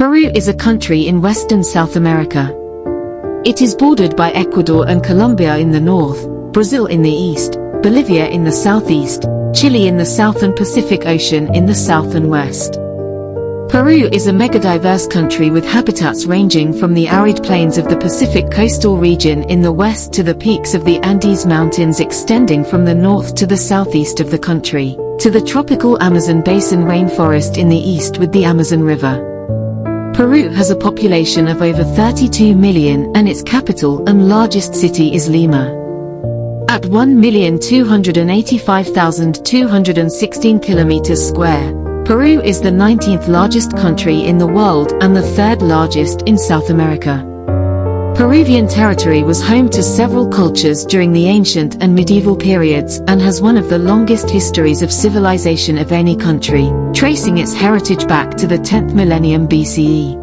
Peru is a country in western South America. It is bordered by Ecuador and Colombia in the north, Brazil in the east, Bolivia in the southeast, Chile in the south and Pacific Ocean in the south and west. Peru is a megadiverse country with habitats ranging from the arid plains of the Pacific coastal region in the west to the peaks of the Andes Mountains extending from the north to the southeast of the country, to the tropical Amazon basin rainforest in the east with the Amazon River. Peru has a population of over 32 million and its capital and largest city is Lima. At 1,285,216 kilometers square, Peru is the 19th largest country in the world and the third largest in South America. Peruvian territory was home to several cultures during the ancient and medieval periods and has one of the longest histories of civilization of any country, tracing its heritage back to the 10th millennium BCE.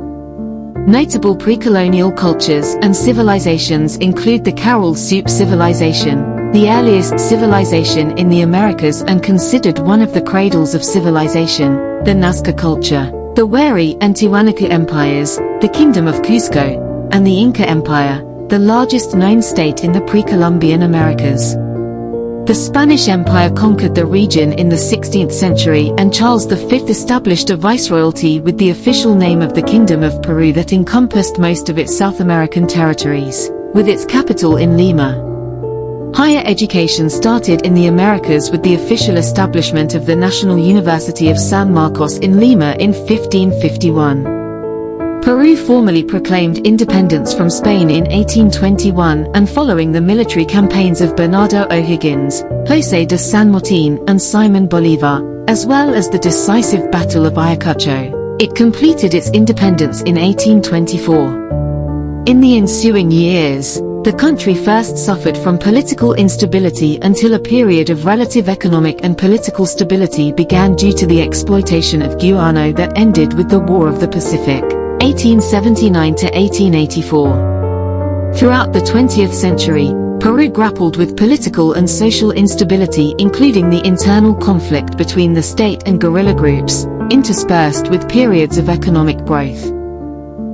Notable pre-colonial cultures and civilizations include the Carol Soup civilization, the earliest civilization in the Americas and considered one of the cradles of civilization, the Nazca culture, the Wari and Tiwanaku empires, the Kingdom of Cusco, and the Inca Empire, the largest known state in the pre-Columbian Americas. The Spanish Empire conquered the region in the 16th century and Charles V established a viceroyalty with the official name of the Kingdom of Peru that encompassed most of its South American territories, with its capital in Lima. Higher education started in the Americas with the official establishment of the National University of San Marcos in Lima in 1551. Peru formally proclaimed independence from Spain in 1821 and following the military campaigns of Bernardo O'Higgins, José de San Martín and Simón Bolívar, as well as the decisive Battle of Ayacucho, it completed its independence in 1824. In the ensuing years, the country first suffered from political instability until a period of relative economic and political stability began due to the exploitation of guano that ended with the War of the Pacific. 1879 to 1884. Throughout the 20th century, Peru grappled with political and social instability including the internal conflict between the state and guerrilla groups, interspersed with periods of economic growth.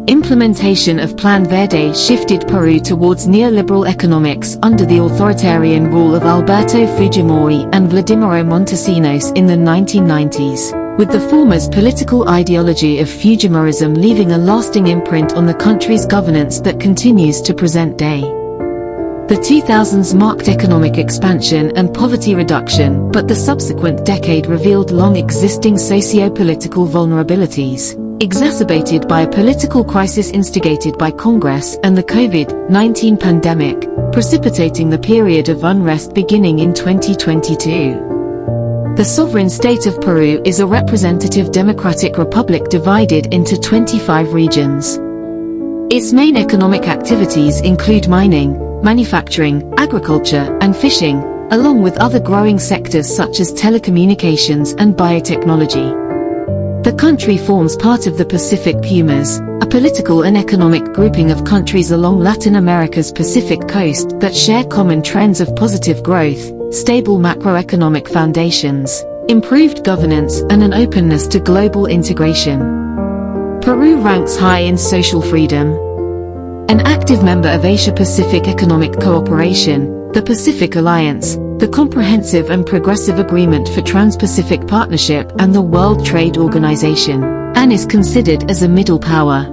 Implementation of Plan Verde shifted Peru towards neoliberal economics under the authoritarian rule of Alberto Fujimori and Vladimiro Montesinos in the 1990s. With the former's political ideology of Fujimorism leaving a lasting imprint on the country's governance that continues to present day. The 2000s marked economic expansion and poverty reduction, but the subsequent decade revealed long-existing socio-political vulnerabilities, exacerbated by a political crisis instigated by Congress and the COVID-19 pandemic, precipitating the period of unrest beginning in 2022. The sovereign state of Peru is a representative democratic republic divided into 25 regions. Its main economic activities include mining, manufacturing, agriculture, and fishing, along with other growing sectors such as telecommunications and biotechnology. The country forms part of the Pacific Pumas, a political and economic grouping of countries along Latin America's Pacific coast that share common trends of positive growth, stable macroeconomic foundations, improved governance and an openness to global integration. Peru ranks high in social freedom. An active member of Asia-Pacific Economic Cooperation, the Pacific Alliance, the Comprehensive and Progressive Agreement for Trans-Pacific Partnership and the World Trade Organization, and is considered as a middle power.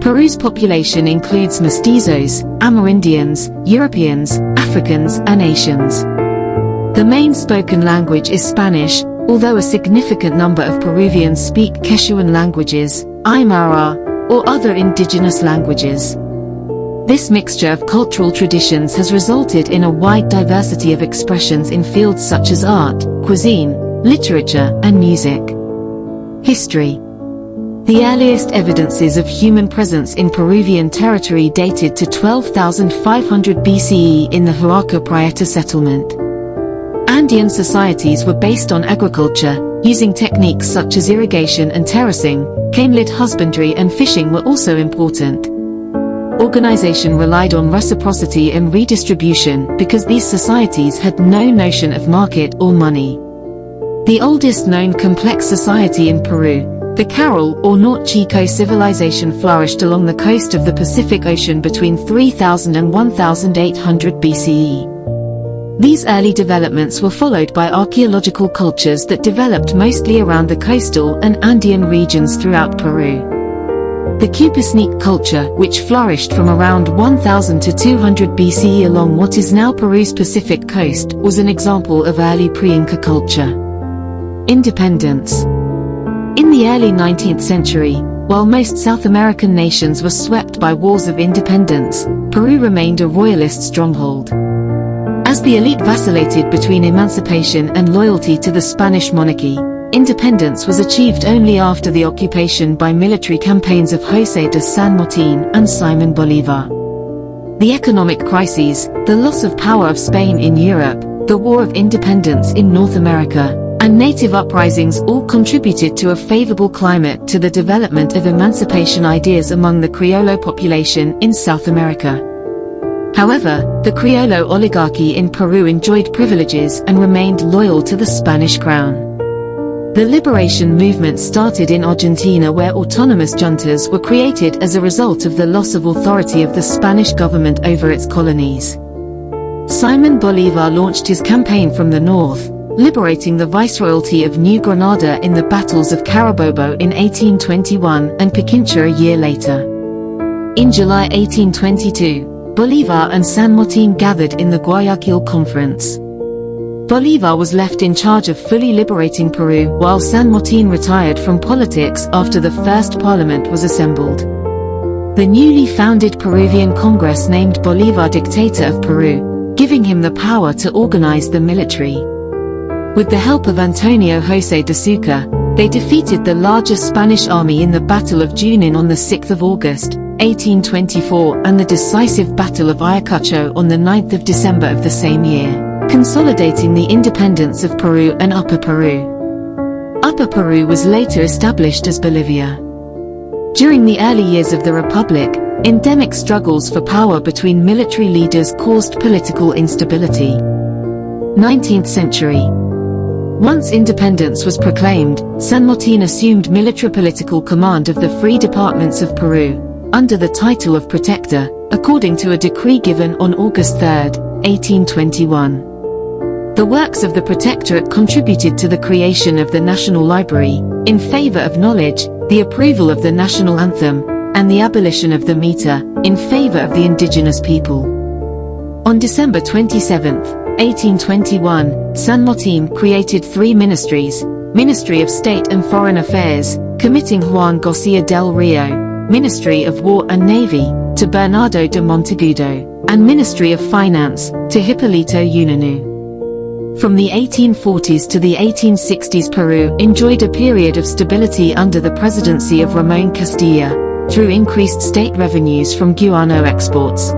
Peru's population includes mestizos, Amerindians, Europeans, Africans and Asians. The main spoken language is Spanish, although a significant number of Peruvians speak Quechuan languages, Aymara, or other indigenous languages. This mixture of cultural traditions has resulted in a wide diversity of expressions in fields such as art, cuisine, literature, and music. History. The earliest evidences of human presence in Peruvian territory dated to 12,500 BCE in the Huaca Prieta settlement. Andean societies were based on agriculture, using techniques such as irrigation and terracing. Cane-lid husbandry and fishing were also important. Organization relied on reciprocity and redistribution because these societies had no notion of market or money. The oldest known complex society in Peru, The Carol or Norte Chico civilization flourished along the coast of the Pacific Ocean between 3000 and 1800 BCE. These early developments were followed by archaeological cultures that developed mostly around the coastal and Andean regions throughout Peru. The Cuisine culture, which flourished from around 1000 to 200 BCE along what is now Peru's Pacific coast, was an example of early pre-Inca culture. Independence. In the early 19th century, while most South American nations were swept by wars of independence, Peru remained a royalist stronghold. As the elite vacillated between emancipation and loyalty to the Spanish monarchy, independence was achieved only after the occupation by military campaigns of José de San Martín and Simón Bolívar. The economic crises, the loss of power of Spain in Europe, the War of Independence in North America, and native uprisings all contributed to a favorable climate to the development of emancipation ideas among the Criollo population in South America. However, the Criollo oligarchy in Peru enjoyed privileges and remained loyal to the Spanish crown. The liberation movement started in Argentina, where autonomous juntas were created as a result of the loss of authority of the Spanish government over its colonies. Simón Bolívar launched his campaign from the north, liberating the Viceroyalty of New Granada in the battles of Carabobo in 1821 and Picchu a year later. In July 1822, Bolívar and San Martín gathered in the Guayaquil Conference. Bolívar was left in charge of fully liberating Peru, while San Martín retired from politics after the first parliament was assembled. The newly founded Peruvian Congress named Bolívar dictator of Peru, giving him the power to organize the military. With the help of Antonio José de Sucre, they defeated the largest Spanish army in the Battle of Junín on the 6th of August, 1824, and the decisive Battle of Ayacucho on the 9th of December of the same year, consolidating the independence of Peru and Upper Peru. Upper Peru was later established as Bolivia. During the early years of the Republic, endemic struggles for power between military leaders caused political instability. 19th century. Once independence was proclaimed, San Martín assumed military-political command of the free departments of Peru, under the title of Protector, according to a decree given on August 3, 1821. The works of the Protectorate contributed to the creation of the National Library, in favor of knowledge, the approval of the national anthem, and the abolition of the meter, in favor of the indigenous people. On December 27, 1821, San Martín created three ministries: Ministry of State and Foreign Affairs, committing Juan García del Rio, Ministry of War and Navy, to Bernardo de Monteagudo, and Ministry of Finance, to Hipólito Unanue. From the 1840s to the 1860s, Peru enjoyed a period of stability under the presidency of Ramón Castilla, through increased state revenues from guano exports.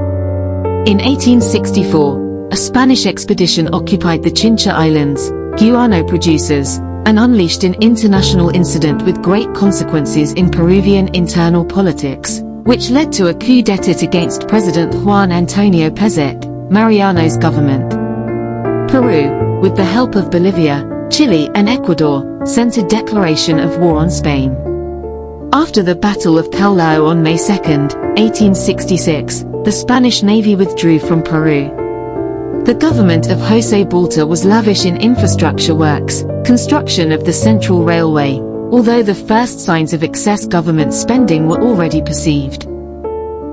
In 1864, a Spanish expedition occupied the Chincha Islands, guano producers, and unleashed an international incident with great consequences in Peruvian internal politics, which led to a coup d'état against President Juan Antonio Pezet, Mariano's government. Peru, with the help of Bolivia, Chile and Ecuador, sent a declaration of war on Spain. After the Battle of Callao on May 2, 1866, the Spanish Navy withdrew from Peru. The government of José Balta was lavish in infrastructure works, construction of the Central Railway, although the first signs of excess government spending were already perceived.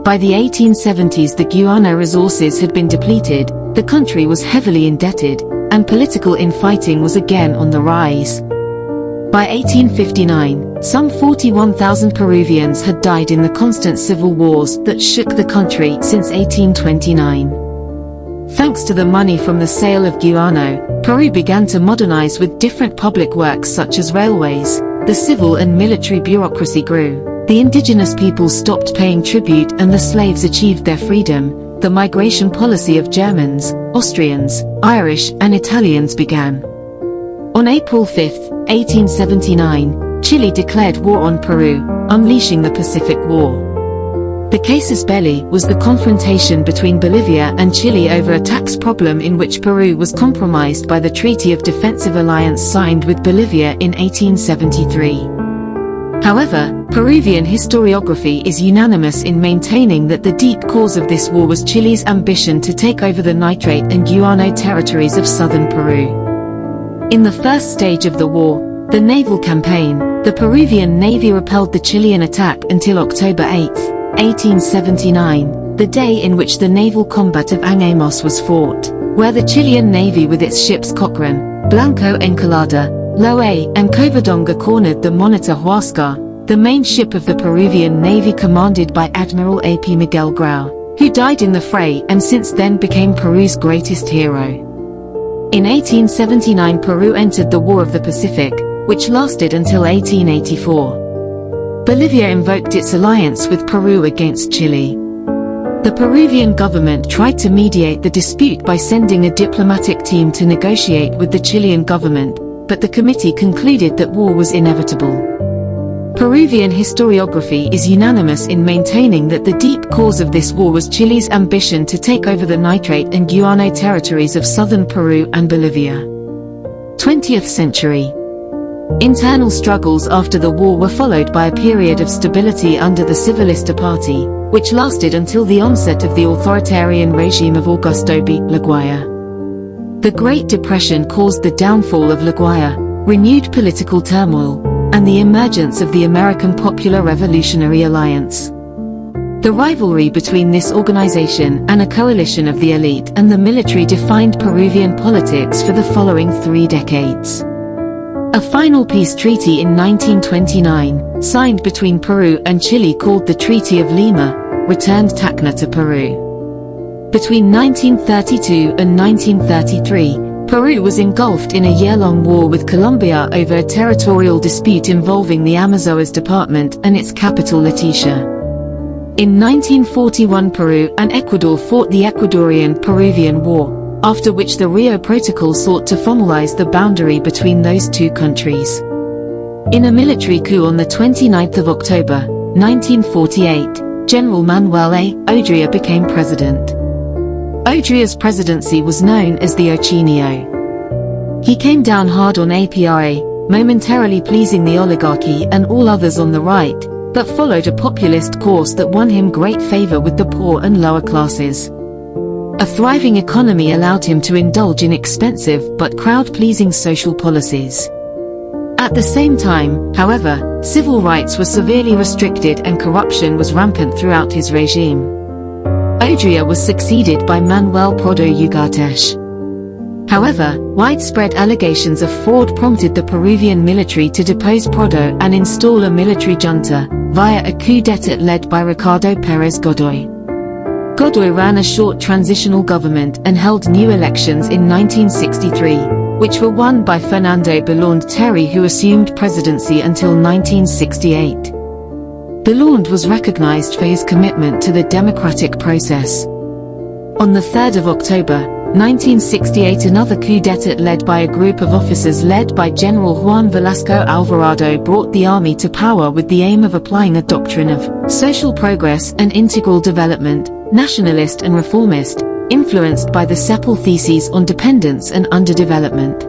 By the 1870s, the guano resources had been depleted, the country was heavily indebted, and political infighting was again on the rise. By 1859, some 41,000 Peruvians had died in the constant civil wars that shook the country since 1829. Thanks to the money from the sale of guano, Peru began to modernize with different public works such as railways. The civil and military bureaucracy grew. The indigenous peoples stopped paying tribute and the slaves achieved their freedom. The migration policy of Germans, Austrians, Irish, and Italians began. On April 5, 1879, Chile declared war on Peru, unleashing the Pacific War. The casus belli was the confrontation between Bolivia and Chile over a tax problem in which Peru was compromised by the Treaty of Defensive Alliance signed with Bolivia in 1873. However, Peruvian historiography is unanimous in maintaining that the deep cause of this war was Chile's ambition to take over the nitrate and guano territories of southern Peru. In the first stage of the war, the naval campaign, the Peruvian Navy repelled the Chilean attack until October 8, 1879, the day in which the naval combat of Angamos was fought, where the Chilean Navy with its ships Cochrane, Blanco Encalada, Loe, and Covadonga cornered the Monitor Huascar, the main ship of the Peruvian Navy commanded by Admiral A.P. Miguel Grau, who died in the fray and since then became Peru's greatest hero. In 1879 Peru entered the War of the Pacific, which lasted until 1884. Bolivia invoked its alliance with Peru against Chile. The Peruvian government tried to mediate the dispute by sending a diplomatic team to negotiate with the Chilean government, but the committee concluded that war was inevitable. Peruvian historiography is unanimous in maintaining that the deep cause of this war was Chile's ambition to take over the nitrate and guano territories of southern Peru and Bolivia. 20th century. Internal struggles after the war were followed by a period of stability under the Civilista Party, which lasted until the onset of the authoritarian regime of Augusto B. Leguía. The Great Depression caused the downfall of Leguía, renewed political turmoil, and the emergence of the American Popular Revolutionary Alliance. The rivalry between this organization and a coalition of the elite and the military defined Peruvian politics for the following 3 decades. A final peace treaty in 1929, signed between Peru and Chile called the Treaty of Lima, returned Tacna to Peru. Between 1932 and 1933, Peru was engulfed in a year-long war with Colombia over a territorial dispute involving the Amazonas Department and its capital Leticia. In 1941 Peru and Ecuador fought the Ecuadorian-Peruvian War, after which the Rio Protocol sought to formalize the boundary between those two countries. In a military coup on the 29th of October, 1948, General Manuel A. Odría became president. Odría's presidency was known as the Ochinio. He came down hard on APRA, momentarily pleasing the oligarchy and all others on the right, but followed a populist course that won him great favor with the poor and lower classes. A thriving economy allowed him to indulge in expensive but crowd-pleasing social policies. At the same time, however, civil rights were severely restricted and corruption was rampant throughout his regime. Odría was succeeded by Manuel Prado Ugarteche. However, widespread allegations of fraud prompted the Peruvian military to depose Prado and install a military junta, via a coup d'état led by Ricardo Pérez Godoy. Godoy ran a short transitional government and held new elections in 1963, which were won by Fernando Belaúnde Terry, who assumed presidency until 1968. Belaúnde was recognized for his commitment to the democratic process. On the 3rd of October, 1968 another coup d'état led by a group of officers led by General Juan Velasco Alvarado brought the army to power with the aim of applying a doctrine of social progress and integral development, nationalist and reformist, influenced by the Cepal theses on dependence and underdevelopment.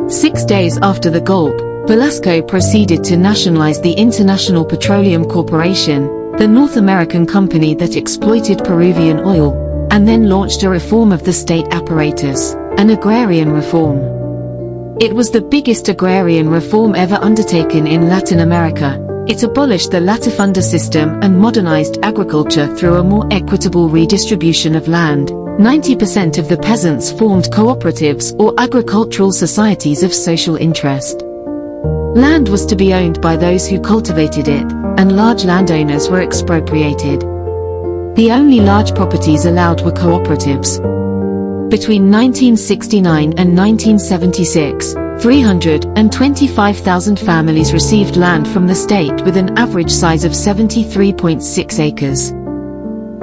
6 days after the golpe, Velasco proceeded to nationalize the International Petroleum Corporation, the North American company that exploited Peruvian oil, and then launched a reform of the state apparatus, an agrarian reform. It was the biggest agrarian reform ever undertaken in Latin America. It abolished the latifunda system and modernized agriculture through a more equitable redistribution of land. 90% of the peasants formed cooperatives or agricultural societies of social interest. Land was to be owned by those who cultivated it, and large landowners were expropriated. The only large properties allowed were cooperatives. Between 1969 and 1976, 325,000 families received land from the state with an average size of 73.6 acres.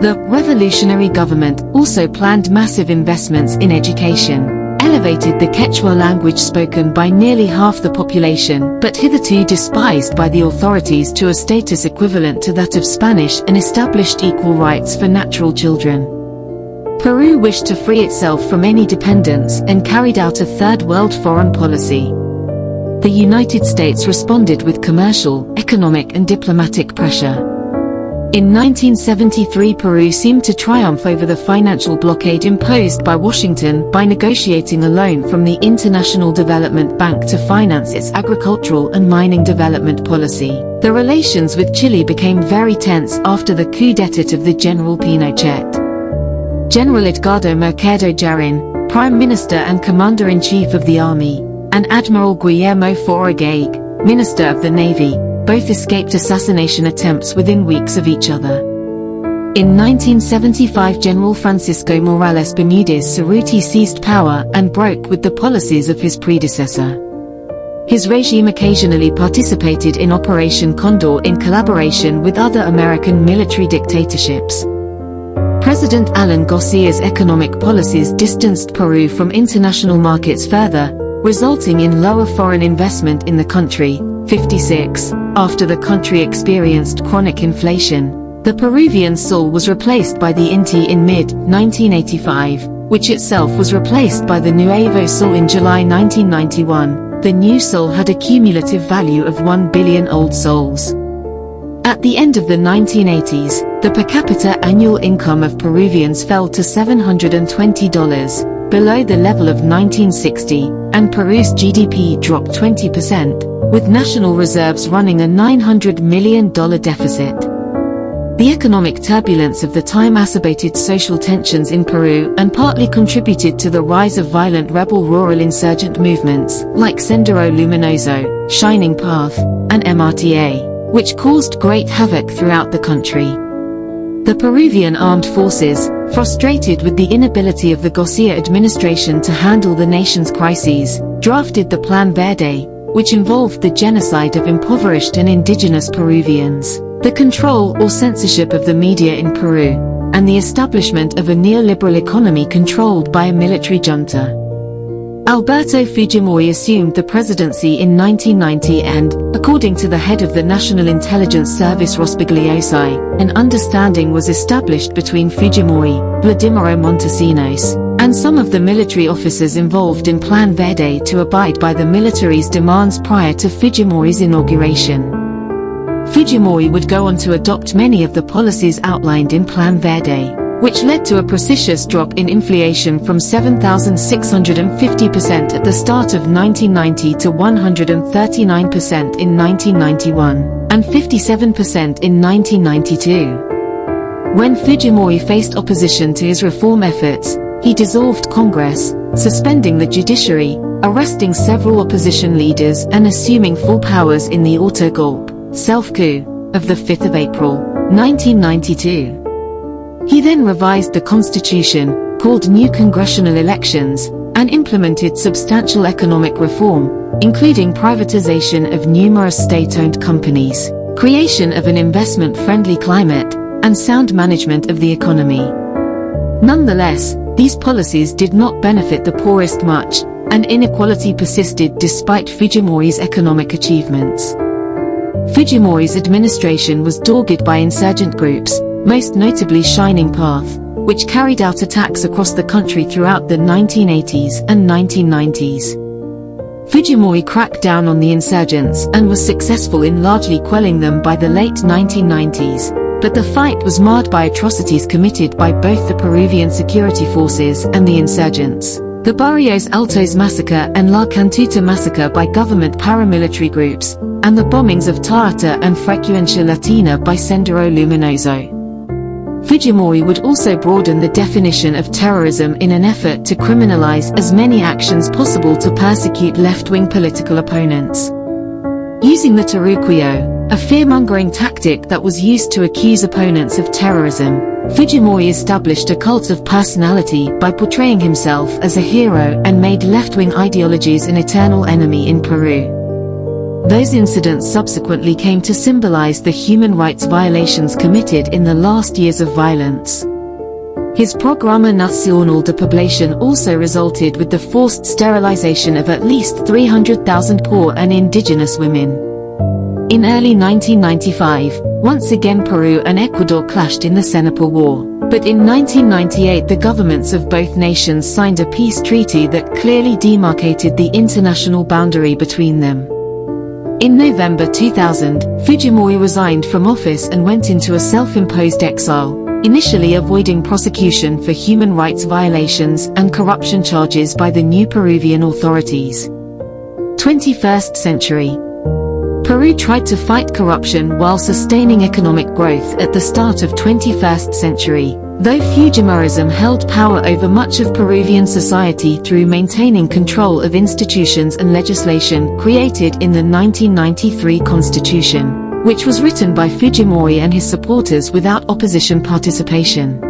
The revolutionary government also planned massive investments in education, elevated the Quechua language spoken by nearly half the population but hitherto despised by the authorities to a status equivalent to that of Spanish, and established equal rights for natural children. Peru wished to free itself from any dependence and carried out a Third World foreign policy. The United States responded with commercial, economic and diplomatic pressure. In 1973, Peru seemed to triumph over the financial blockade imposed by Washington by negotiating a loan from the International Development Bank to finance its agricultural and mining development policy. The relations with Chile became very tense after the coup d'etat of the General Pinochet. General Edgardo Mercado Jarin, Prime Minister and Commander-in-Chief of the Army, and Admiral Guillermo Forageig, Minister of the Navy, both escaped assassination attempts within weeks of each other. In 1975, General Francisco Morales Bermudez Cerruti seized power and broke with the policies of his predecessor. His regime occasionally participated in Operation Condor in collaboration with other American military dictatorships. President Alan Garcia's economic policies distanced Peru from international markets further, resulting in lower foreign investment in the country. 56. After the country experienced chronic inflation, the Peruvian sol was replaced by the Inti in mid-1985, which itself was replaced by the Nuevo Sol in July 1991. The new sol had a cumulative value of 1 billion old sols. At the end of the 1980s, the per capita annual income of Peruvians fell to $720, below the level of 1960, and Peru's GDP dropped 20%, with national reserves running a $900 million deficit. The economic turbulence of the time exacerbated social tensions in Peru and partly contributed to the rise of violent rebel rural insurgent movements, like Sendero Luminoso, Shining Path, and MRTA, which caused great havoc throughout the country. The Peruvian armed forces, frustrated with the inability of the Garcia administration to handle the nation's crises, drafted the Plan Verde, which involved the genocide of impoverished and indigenous Peruvians, the control or censorship of the media in Peru, and the establishment of a neoliberal economy controlled by a military junta. Alberto Fujimori assumed the presidency in 1990 and, according to the head of the National Intelligence Service Rospigliosi, an understanding was established between Fujimori, Vladimiro Montesinos, and some of the military officers involved in Plan Verde to abide by the military's demands prior to Fujimori's inauguration. Fujimori would go on to adopt many of the policies outlined in Plan Verde, which led to a precipitous drop in inflation from 7,650% at the start of 1990 to 139% in 1991, and 57% in 1992. When Fujimori faced opposition to his reform efforts, he dissolved Congress, suspending the judiciary, arresting several opposition leaders and assuming full powers in the autogolpe, self-coup, of the 5th of April, 1992. He then revised the constitution, called new congressional elections, and implemented substantial economic reform, including privatization of numerous state-owned companies, creation of an investment-friendly climate, and sound management of the economy. Nonetheless, these policies did not benefit the poorest much, and inequality persisted despite Fujimori's economic achievements. Fujimori's administration was dogged by insurgent groups, most notably Shining Path, which carried out attacks across the country throughout the 1980s and 1990s. Fujimori cracked down on the insurgents and was successful in largely quelling them by the late 1990s, but the fight was marred by atrocities committed by both the Peruvian security forces and the insurgents. The Barrios Altos massacre and La Cantuta massacre by government paramilitary groups, and the bombings of Tarata and Frecuencia Latina by Sendero Luminoso. Fujimori would also broaden the definition of terrorism in an effort to criminalize as many actions possible to persecute left-wing political opponents. Using the terruqueo, a fear-mongering tactic that was used to accuse opponents of terrorism, Fujimori established a cult of personality by portraying himself as a hero and made left-wing ideologies an eternal enemy in Peru. Those incidents subsequently came to symbolize the human rights violations committed in the last years of violence. His Programa Nacional de Población also resulted with the forced sterilization of at least 300,000 poor and indigenous women. In early 1995, once again Peru and Ecuador clashed in the Cenepa War, but in 1998 the governments of both nations signed a peace treaty that clearly demarcated the international boundary between them. In November 2000, Fujimori resigned from office and went into a self-imposed exile, initially avoiding prosecution for human rights violations and corruption charges by the new Peruvian authorities. 21st century. Peru tried to fight corruption while sustaining economic growth at the start of 21st century, though Fujimorism held power over much of Peruvian society through maintaining control of institutions and legislation created in the 1993 constitution, which was written by Fujimori and his supporters without opposition participation.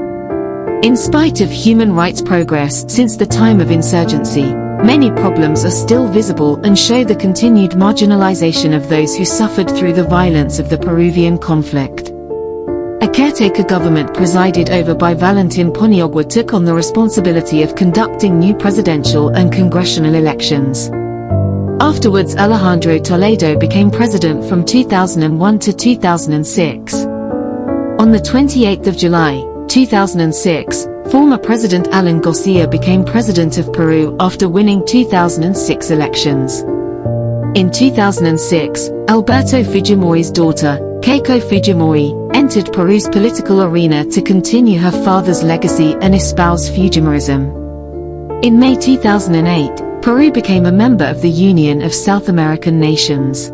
In spite of human rights progress since the time of insurgency, many problems are still visible and show the continued marginalization of those who suffered through the violence of the Peruvian conflict. A caretaker government presided over by Valentin Paniagua took on the responsibility of conducting new presidential and congressional elections. Afterwards, Alejandro Toledo became president from 2001 to 2006. On the 28th of July, 2006, former President Alan Garcia became president of Peru after winning 2006 elections. In 2006, Alberto Fujimori's daughter, Keiko Fujimori, entered Peru's political arena to continue her father's legacy and espouse Fujimorism. In May 2008, Peru became a member of the Union of South American Nations.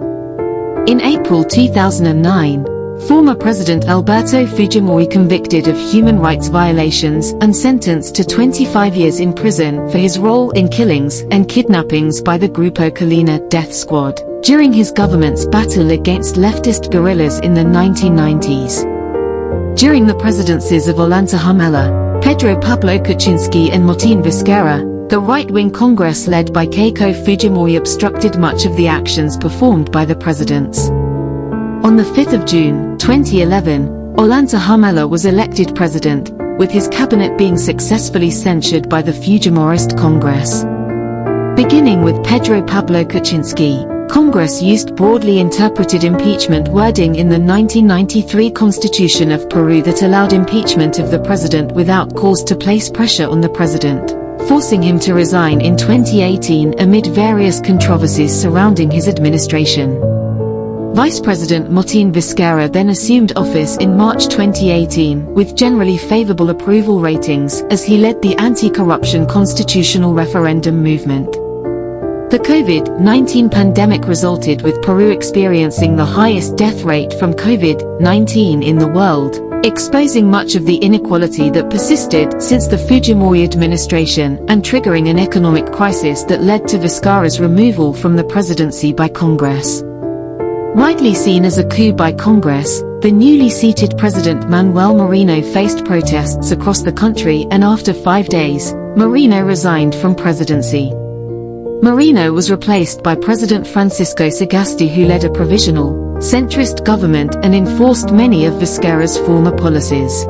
In April 2009, former President Alberto Fujimori convicted of human rights violations and sentenced to 25 years in prison for his role in killings and kidnappings by the Grupo Colina death squad during his government's battle against leftist guerrillas in the 1990s. During the presidencies of Ollanta Humala, Pedro Pablo Kuczynski and Martín Vizcarra, the right-wing Congress led by Keiko Fujimori obstructed much of the actions performed by the presidents. On the 5th of June, 2011, Ollanta Humala was elected president, with his cabinet being successfully censured by the Fujimorist Congress. Beginning with Pedro Pablo Kuczynski, Congress used broadly interpreted impeachment wording in the 1993 Constitution of Peru that allowed impeachment of the president without cause to place pressure on the president, forcing him to resign in 2018 amid various controversies surrounding his administration. Vice President Martín Vizcarra then assumed office in March 2018 with generally favorable approval ratings as he led the anti-corruption constitutional referendum movement. The COVID-19 pandemic resulted with Peru experiencing the highest death rate from COVID-19 in the world, exposing much of the inequality that persisted since the Fujimori administration and triggering an economic crisis that led to Vizcarra's removal from the presidency by Congress. Widely seen as a coup by Congress, the newly seated President Manuel Merino faced protests across the country, and after 5 days, Merino resigned from presidency. Merino was replaced by President Francisco Sagasti, who led a provisional, centrist government and enforced many of Vizcarra's former policies.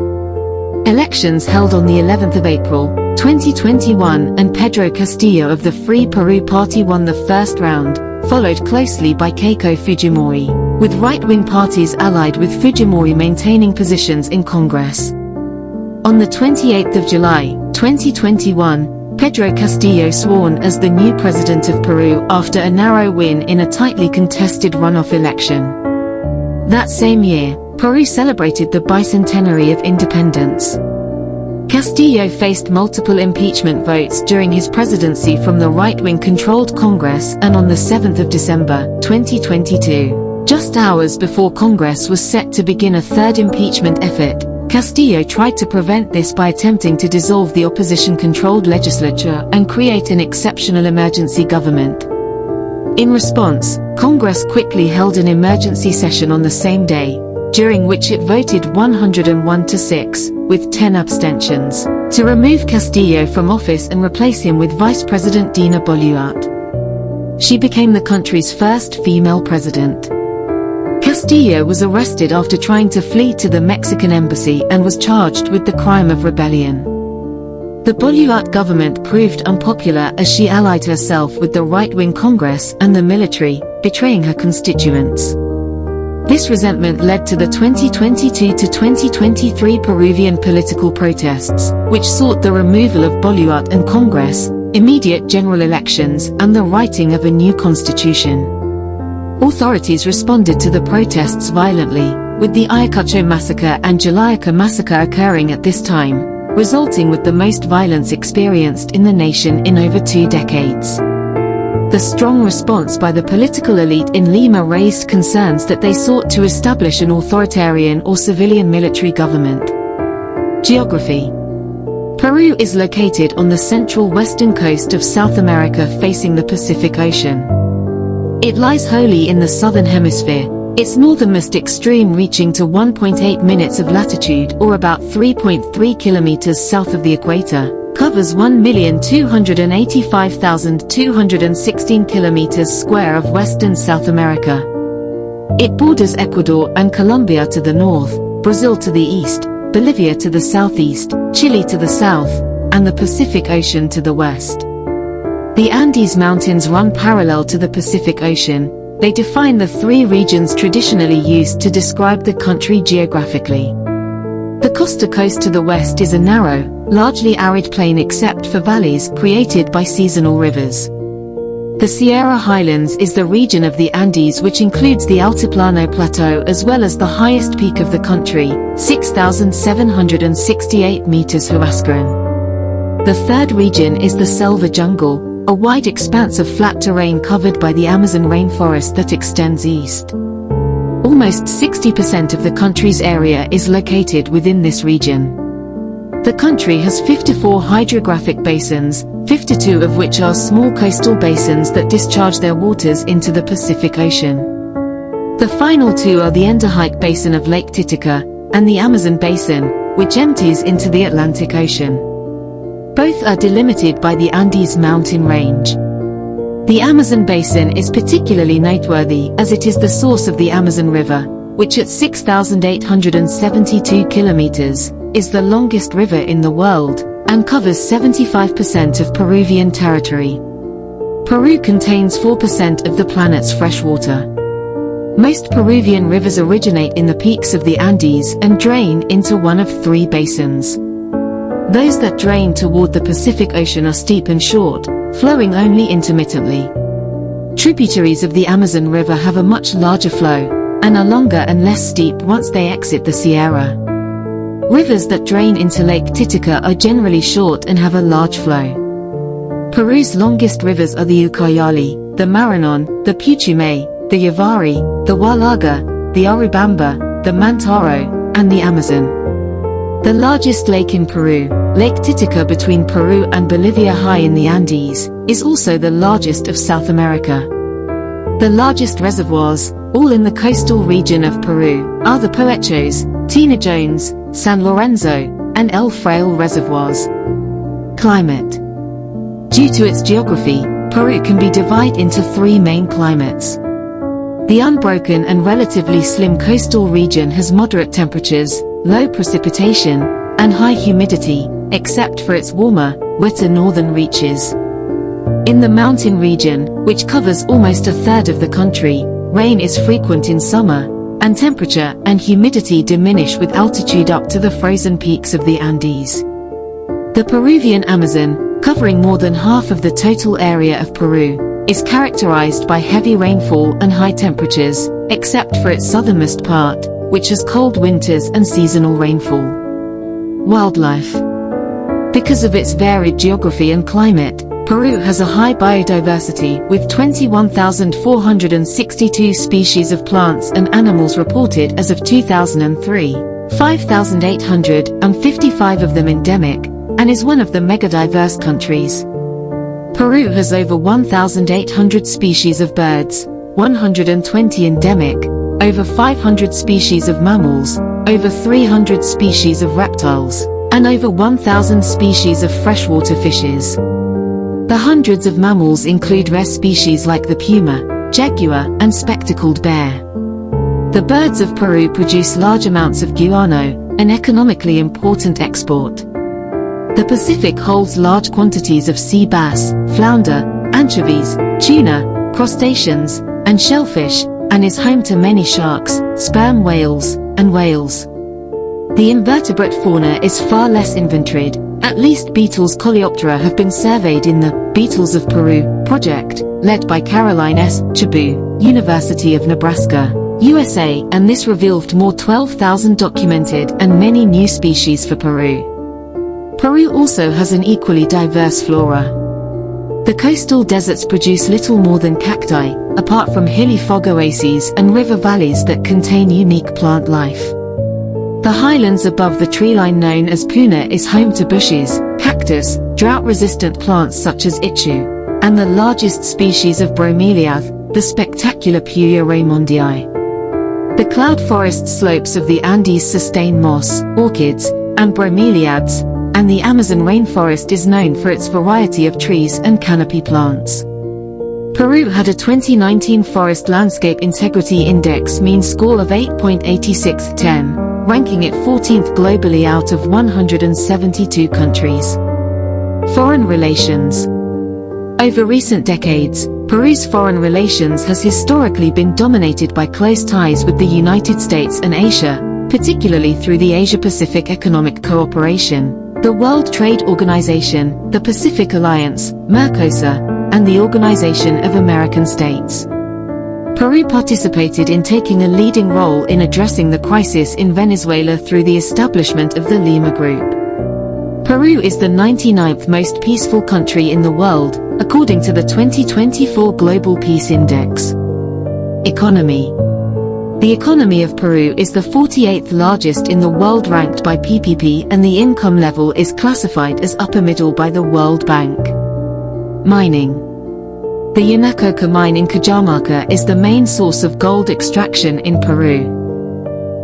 Elections held on the 11th of April, 2021, and Pedro Castillo of the Free Peru Party won the first round, followed closely by Keiko Fujimori, with right-wing parties allied with Fujimori maintaining positions in Congress. On the 28th of July, 2021, Pedro Castillo sworn as the new president of Peru after a narrow win in a tightly contested runoff election. That same year, Peru celebrated the bicentenary of independence. Castillo faced multiple impeachment votes during his presidency from the right-wing controlled Congress, and on the 7th of December, 2022, just hours before Congress was set to begin a third impeachment effort, Castillo tried to prevent this by attempting to dissolve the opposition-controlled legislature and create an exceptional emergency government. In response, Congress quickly held an emergency session on the same day, during which it voted 101 to 6, with 10 abstentions, to remove Castillo from office and replace him with Vice President Dina Boluarte. She became the country's first female president. Castillo was arrested after trying to flee to the Mexican embassy and was charged with the crime of rebellion. The Boluarte government proved unpopular as she allied herself with the right-wing Congress and the military, betraying her constituents. This resentment led to the 2022 to 2023 Peruvian political protests, which sought the removal of Boluarte and Congress, immediate general elections, and the writing of a new constitution. Authorities responded to the protests violently, with the Ayacucho massacre and Jalayaca massacre occurring at this time, resulting with the most violence experienced in the nation in over 2 decades. The strong response by the political elite in Lima raised concerns that they sought to establish an authoritarian or civilian military government. Geography. Peru is located on the central western coast of South America facing the Pacific Ocean. It lies wholly in the southern hemisphere, its northernmost extreme reaching to 1.8 minutes of latitude or about 3.3 kilometers south of the equator, covers 1,285,216 kilometers square of western South America. It borders Ecuador and Colombia to the north, Brazil to the east, Bolivia to the southeast, Chile to the south, and the Pacific Ocean to the west. The Andes Mountains run parallel to the Pacific Ocean. They define the 3 regions traditionally used to describe the country geographically. The Costa Coast to the west is a narrow, largely arid plain except for valleys created by seasonal rivers. The Sierra Highlands is the region of the Andes which includes the Altiplano Plateau as well as the highest peak of the country, 6,768 meters Huascarán. The third region is the Selva Jungle, a wide expanse of flat terrain covered by the Amazon rainforest that extends east. Almost 60% of the country's area is located within this region. The country has 54 hydrographic basins, 52 of which are small coastal basins that discharge their waters into the Pacific Ocean. The final 2 are the endorheic basin of Lake Titicaca and the Amazon basin, which empties into the Atlantic Ocean. Both are delimited by the Andes mountain range. The Amazon basin is particularly noteworthy as it is the source of the Amazon River, which at 6,872 kilometers, is the longest river in the world, and covers 75% of Peruvian territory. Peru contains 4% of the planet's freshwater. Most Peruvian rivers originate in the peaks of the Andes and drain into one of 3 basins. Those that drain toward the Pacific Ocean are steep and short, flowing only intermittently. Tributaries of the Amazon River have a much larger flow, and are longer and less steep once they exit the Sierra. Rivers that drain into Lake Titicaca are generally short and have a large flow. Peru's longest rivers are the Ucayali, the Marañón, the Putumayo, the Yavari, the Huallaga, the Urubamba, the Mantaro, and the Amazon. The largest lake in Peru, Lake Titicaca between Peru and Bolivia high in the Andes, is also the largest of South America. The largest reservoirs, all in the coastal region of Peru, are the Poechos, Tina Jones, San Lorenzo, and El Fraile reservoirs. Climate. Due to its geography, Peru can be divided into 3 main climates. The unbroken and relatively slim coastal region has moderate temperatures, low precipitation, and high humidity, except for its warmer, wetter northern reaches. In the mountain region, which covers almost a third of the country, rain is frequent in summer, and temperature and humidity diminish with altitude up to the frozen peaks of the Andes. The Peruvian Amazon, covering more than half of the total area of Peru, is characterized by heavy rainfall and high temperatures, except for its southernmost part, which has cold winters and seasonal rainfall. Wildlife. Because of its varied geography and climate, Peru has a high biodiversity with 21,462 species of plants and animals reported as of 2003, 5,855 of them endemic, and is one of the megadiverse countries. Peru has over 1,800 species of birds, 120 endemic, over 500 species of mammals, over 300 species of reptiles, and over 1,000 species of freshwater fishes. The hundreds of mammals include rare species like the puma, jaguar, and spectacled bear. The birds of Peru produce large amounts of guano, an economically important export. The Pacific holds large quantities of sea bass, flounder, anchovies, tuna, crustaceans, and shellfish, and is home to many sharks, sperm whales, and whales. The invertebrate fauna is far less inventoried. At least beetles Coleoptera have been surveyed in the Beetles of Peru project, led by Caroline S. Chabu. University of Nebraska, USA, and this revealed more 12,000 documented and many new species for Peru. Peru also has an equally diverse flora. The coastal deserts produce little more than cacti, apart from hilly fog oases and river valleys that contain unique plant life. The highlands above the treeline known as Puno is home to bushes, cactus, drought-resistant plants such as Ichu, and the largest species of bromeliad, the spectacular Puya raymondii. The cloud forest slopes of the Andes sustain moss, orchids, and bromeliads, and the Amazon rainforest is known for its variety of trees and canopy plants. Peru had a 2019 Forest Landscape Integrity Index mean score of 8.8610, ranking it 14th globally out of 172 countries. Foreign relations. Over recent decades, Peru's foreign relations has historically been dominated by close ties with the United States and Asia, particularly through the Asia-Pacific Economic Cooperation, the World Trade Organization, the Pacific Alliance, Mercosur, and the Organization of American States. Peru participated in taking a leading role in addressing the crisis in Venezuela through the establishment of the Lima Group. Peru is the 99th most peaceful country in the world, according to the 2024 Global Peace Index. Economy. The economy of Peru is the 48th largest in the world ranked by PPP, and the income level is classified as upper middle by the World Bank. Mining. The Yanacocha mine in Cajamarca is the main source of gold extraction in Peru.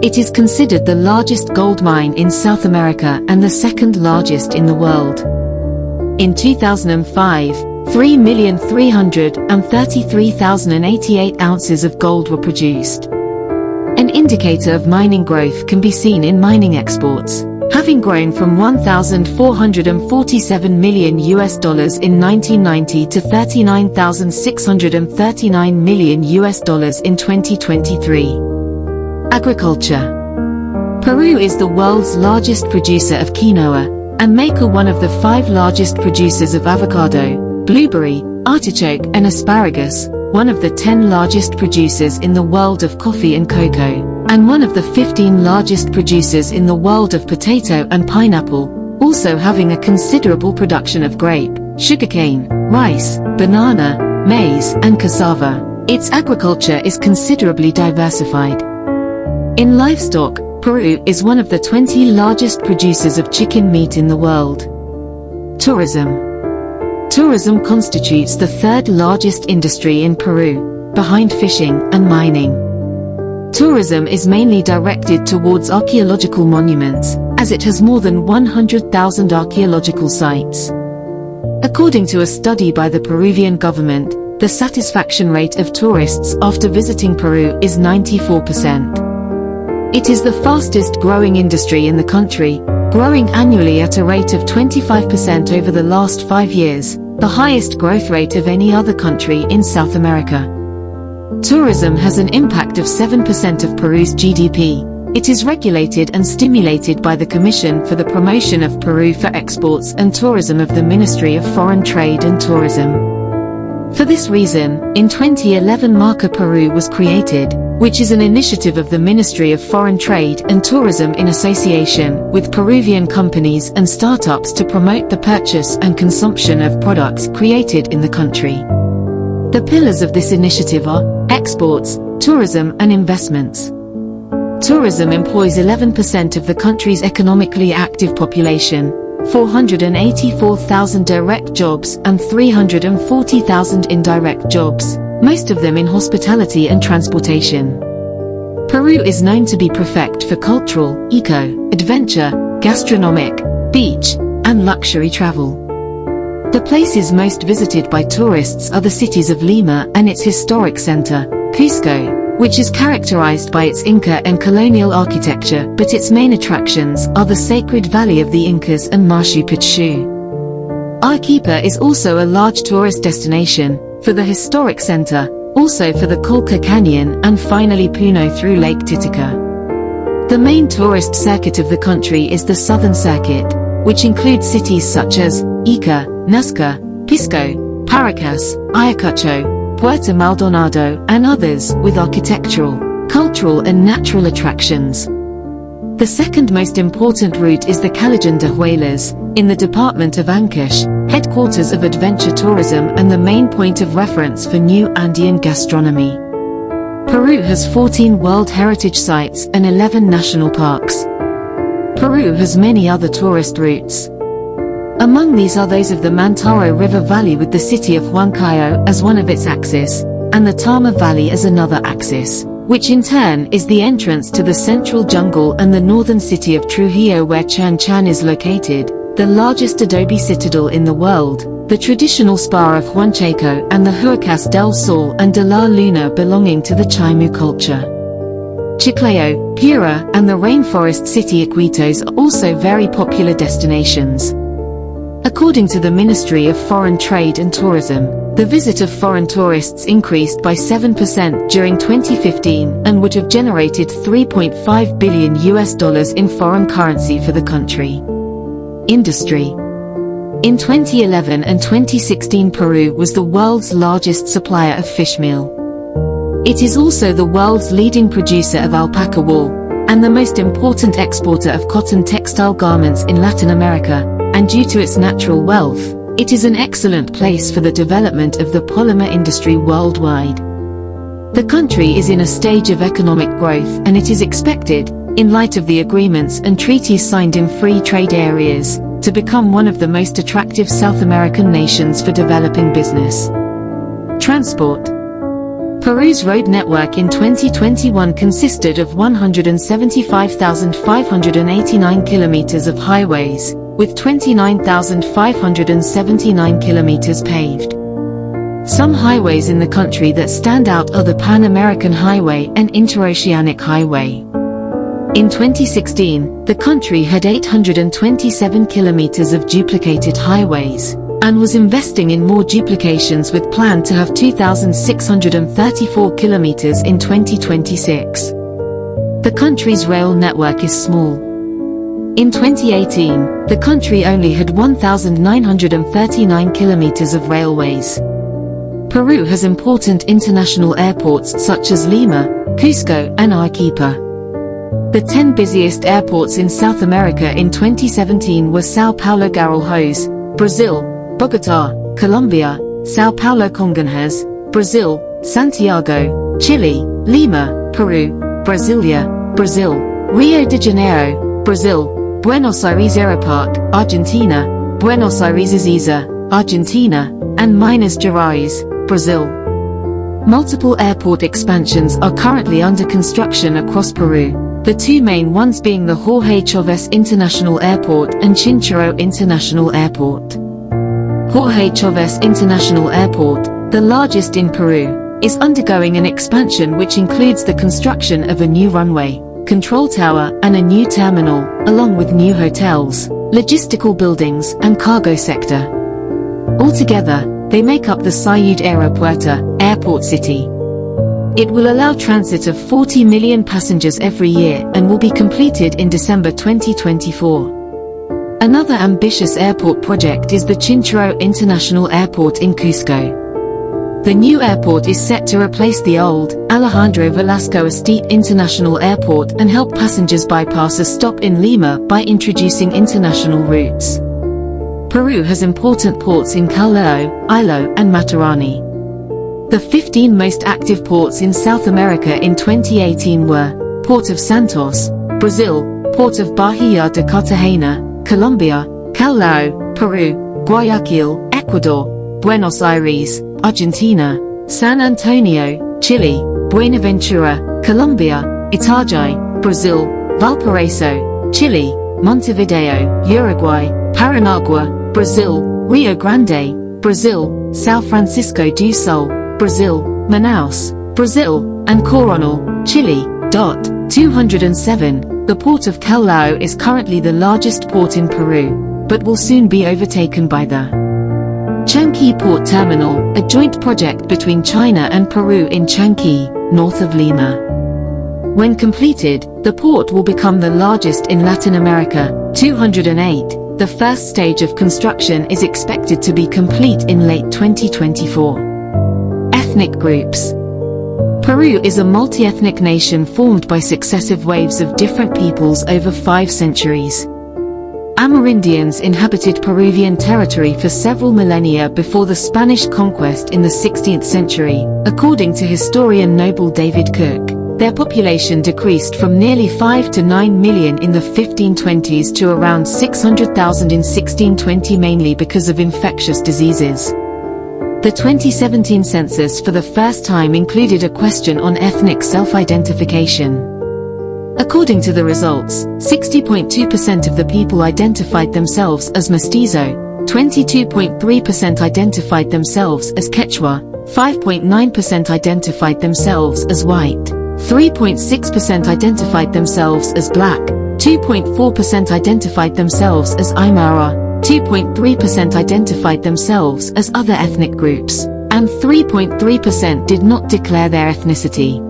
It is considered the largest gold mine in South America and the second largest in the world. In 2005, 3,333,088 ounces of gold were produced. An indicator of mining growth can be seen in mining exports, having grown from $1,447 million in 1990 to $39,639 million in 2023. Agriculture. Peru is the world's largest producer of quinoa, and maker one of the 5 largest producers of avocado, blueberry, artichoke, and asparagus, one of the 10 largest producers in the world of coffee and cocoa, and one of the 15 largest producers in the world of potato and pineapple, also having a considerable production of grape, sugarcane, rice, banana, maize, and cassava. Its agriculture is considerably diversified. In livestock, Peru is one of the 20 largest producers of chicken meat in the world. Tourism. Tourism constitutes the 3rd largest industry in Peru, behind fishing and mining. Tourism is mainly directed towards archaeological monuments, as it has more than 100,000 archaeological sites. According to a study by the Peruvian government, the satisfaction rate of tourists after visiting Peru is 94%. It is the fastest growing industry in the country, growing annually at a rate of 25% over the last 5 years, the highest growth rate of any other country in South America. Tourism has an impact of 7% of Peru's GDP. It is regulated and stimulated by the Commission for the Promotion of Peru for Exports and Tourism of the Ministry of Foreign Trade and Tourism. For this reason, in 2011 Marca Peru was created, which is an initiative of the Ministry of Foreign Trade and Tourism in association with Peruvian companies and startups to promote the purchase and consumption of products created in the country. The pillars of this initiative are exports, tourism, and investments. Tourism employs 11% of the country's economically active population, 484,000 direct jobs and 340,000 indirect jobs, most of them in hospitality and transportation. Peru is known to be perfect for cultural, eco, adventure, gastronomic, beach, and luxury travel. The places most visited by tourists are the cities of Lima and its historic center, Cusco, which is characterized by its Inca and colonial architecture, but its main attractions are the Sacred Valley of the Incas and Machu Picchu. Arequipa is also a large tourist destination, for the historic center, also for the Colca Canyon, and finally Puno through Lake Titicaca. The main tourist circuit of the country is the Southern Circuit, which includes cities such as Ica, Nazca, Pisco, Paracas, Ayacucho, Puerto Maldonado, and others, with architectural, cultural and natural attractions. The second most important route is the Callejón de Huaylas, in the department of Ancash, headquarters of adventure tourism and the main point of reference for new Andean gastronomy. Peru has 14 World Heritage Sites and 11 national parks. Peru has many other tourist routes. Among these are those of the Mantaro River Valley with the city of Huancayo as one of its axes, and the Tama Valley as another axis, which in turn is the entrance to the central jungle and the northern city of Trujillo where Chan Chan is located, the largest adobe citadel in the world, the traditional spa of Huanchaco and the Huacas del Sol and de la Luna belonging to the Chaimu culture. Chiclayo, Piura, and the rainforest city Iquitos are also very popular destinations. According to the Ministry of Foreign Trade and Tourism, the visit of foreign tourists increased by 7% during 2015 and would have generated $3.5 billion in foreign currency for the country. Industry. In 2011 and 2016, Peru was the world's largest supplier of fish meal. It is also the world's leading producer of alpaca wool, and the most important exporter of cotton textile garments in Latin America, and due to its natural wealth, it is an excellent place for the development of the polymer industry worldwide. The country is in a stage of economic growth and it is expected, in light of the agreements and treaties signed in free trade areas, to become one of the most attractive South American nations for developing business. Transport. Peru's road network in 2021 consisted of 175,589 kilometers of highways, with 29,579 kilometers paved. Some highways in the country that stand out are the Pan-American Highway and Interoceanic Highway. In 2016, the country had 827 kilometers of duplicated highways, and was investing in more duplications with plan to have 2,634 kilometers in 2026. The country's rail network is small. In 2018, the country only had 1,939 kilometers of railways. Peru has important international airports such as Lima, Cusco, and Arequipa. The 10 busiest airports in South America in 2017 were Sao Paulo Guarulhos, Brazil, Bogotá, Colombia, Sao Paulo Congonhas, Brazil, Santiago, Chile, Lima, Peru, Brasilia, Brazil, Rio de Janeiro, Brazil, Buenos Aires Aeropark, Argentina, Buenos Aires Ezeiza, Argentina, and Minas Gerais, Brazil. Multiple airport expansions are currently under construction across Peru, the two main ones being the Jorge Chávez International Airport and Chinchorro International Airport. Jorge Chávez International Airport, the largest in Peru, is undergoing an expansion which includes the construction of a new runway, control tower, and a new terminal, along with new hotels, logistical buildings, and cargo sector. Altogether, they make up the Ciudad Aeropuerto, airport city. It will allow transit of 40 million passengers every year and will be completed in December 2024. Another ambitious airport project is the Chinchorro International Airport in Cusco. The new airport is set to replace the old Alejandro Velasco Astete International Airport and help passengers bypass a stop in Lima by introducing international routes. Peru has important ports in Callao, Ilo, and Matarani. The 15 most active ports in South America in 2018 were Port of Santos, Brazil, Port of Bahia de Cartagena, Colombia, Callao, Peru, Guayaquil, Ecuador, Buenos Aires, Argentina, San Antonio, Chile, Buenaventura, Colombia, Itajai, Brazil, Valparaiso, Chile, Montevideo, Uruguay, Paranagua, Brazil, Rio Grande, Brazil, São Francisco do Sul, Brazil, Manaus, Brazil, and Coronel, Chile. 207. The port of Callao is currently the largest port in Peru, but will soon be overtaken by the Chanqui Port Terminal, a joint project between China and Peru in Chanqui, north of Lima. When completed, the port will become the largest in Latin America. 208. The first stage of construction is expected to be complete in late 2024. Ethnic groups. Peru is a multi-ethnic nation formed by successive waves of different peoples over 5 centuries. Amerindians inhabited Peruvian territory for several millennia before the Spanish conquest in the 16th century, according to historian Noble David Cook. Their population decreased from nearly 5 to 9 million in the 1520s to around 600,000 in 1620, mainly because of infectious diseases. The 2017 census for the first time included a question on ethnic self-identification. According to the results, 60.2% of the people identified themselves as mestizo, 22.3% identified themselves as Quechua, 5.9% identified themselves as white, 3.6% identified themselves as black, 2.4% identified themselves as Aymara, 2.3% identified themselves as other ethnic groups, and 3.3% did not declare their ethnicity.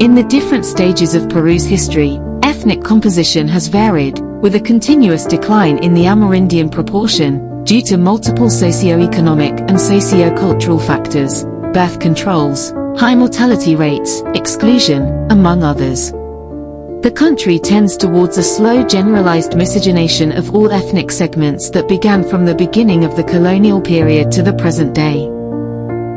In the different stages of Peru's history, ethnic composition has varied, with a continuous decline in the Amerindian proportion, due to multiple socio-economic and socio-cultural factors, birth controls, high mortality rates, exclusion, among others. The country tends towards a slow generalized miscegenation of all ethnic segments that began from the beginning of the colonial period to the present day.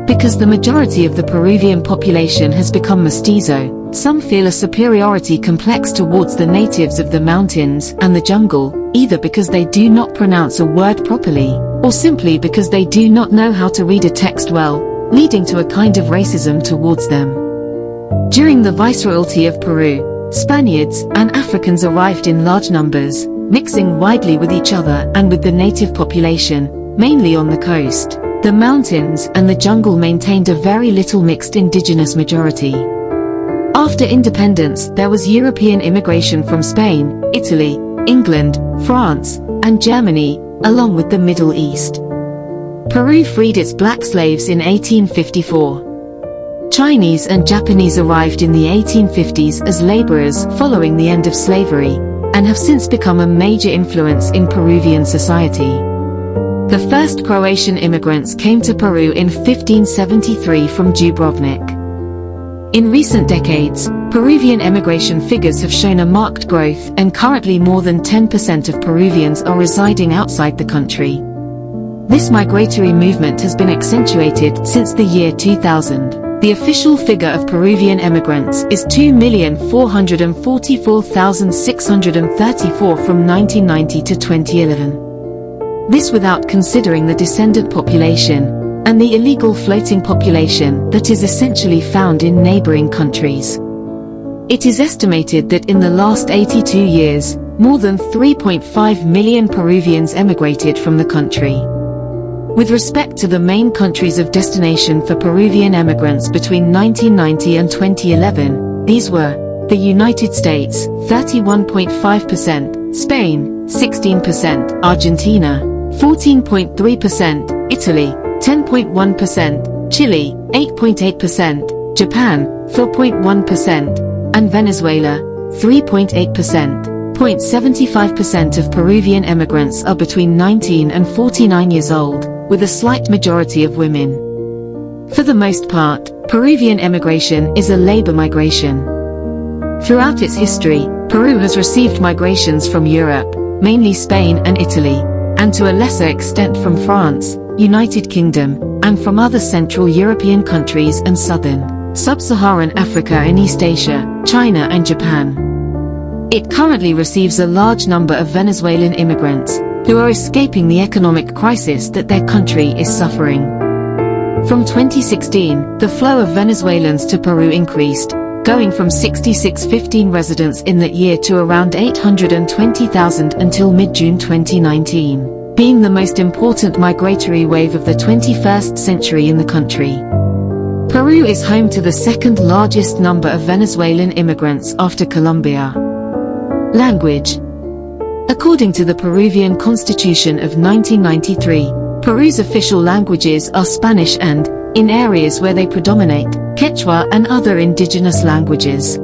Because the majority of the Peruvian population has become mestizo, some feel a superiority complex towards the natives of the mountains and the jungle, either because they do not pronounce a word properly, or simply because they do not know how to read a text well, leading to a kind of racism towards them. During the Viceroyalty of Peru, Spaniards and Africans arrived in large numbers, mixing widely with each other and with the native population, mainly on the coast. The mountains and the jungle maintained a very little mixed indigenous majority. After independence, there was European immigration from Spain, Italy, England, France, and Germany, along with the Middle East. Peru freed its black slaves in 1854. Chinese and Japanese arrived in the 1850s as laborers following the end of slavery, and have since become a major influence in Peruvian society. The first Croatian immigrants came to Peru in 1573 from Dubrovnik. In recent decades, Peruvian emigration figures have shown a marked growth, and currently more than 10% of Peruvians are residing outside the country. This migratory movement has been accentuated since the year 2000. The official figure of Peruvian emigrants is 2,444,634 from 1990 to 2011. This without considering the descendant population, and the illegal floating population that is essentially found in neighboring countries. It is estimated that in the last 82 years, more than 3.5 million Peruvians emigrated from the country. With respect to the main countries of destination for Peruvian emigrants between 1990 and 2011, these were the United States, 31.5%, Spain, 16%, Argentina, 14.3%, Italy, 10.1%, Chile, 8.8%, Japan, 4.1%, and Venezuela, 3.8%. 0.75% of Peruvian emigrants are between 19 and 49 years old, with a slight majority of women. For the most part, Peruvian emigration is a labor migration. Throughout its history, Peru has received migrations from Europe, mainly Spain and Italy, and to a lesser extent from France, United Kingdom, and from other Central European countries and Southern, Sub-Saharan Africa and East Asia, China and Japan. It currently receives a large number of Venezuelan immigrants, who are escaping the economic crisis that their country is suffering. From 2016, the flow of Venezuelans to Peru increased, going from 6,615 residents in that year to around 820,000 until mid-June 2019, being the most important migratory wave of the 21st century in the country. Peru is home to the second largest number of Venezuelan immigrants after Colombia. Language. According to the Peruvian Constitution of 1993, Peru's official languages are Spanish and, in areas where they predominate, Quechua and other indigenous languages.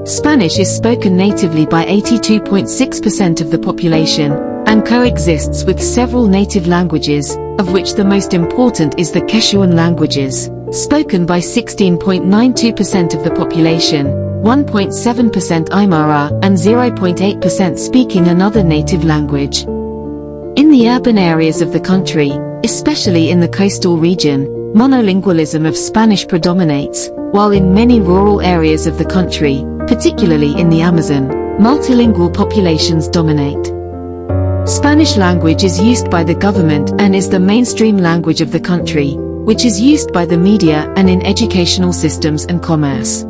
Spanish is spoken natively by 82.6% of the population, and coexists with several native languages, of which the most important is the Quechuan languages, spoken by 16.92% of the population, 1.7% Aymara, and 0.8% speaking another native language. In the urban areas of the country, especially in the coastal region, monolingualism of Spanish predominates, while in many rural areas of the country, particularly in the Amazon, multilingual populations dominate. Spanish language is used by the government and is the mainstream language of the country, which is used by the media and in educational systems and commerce.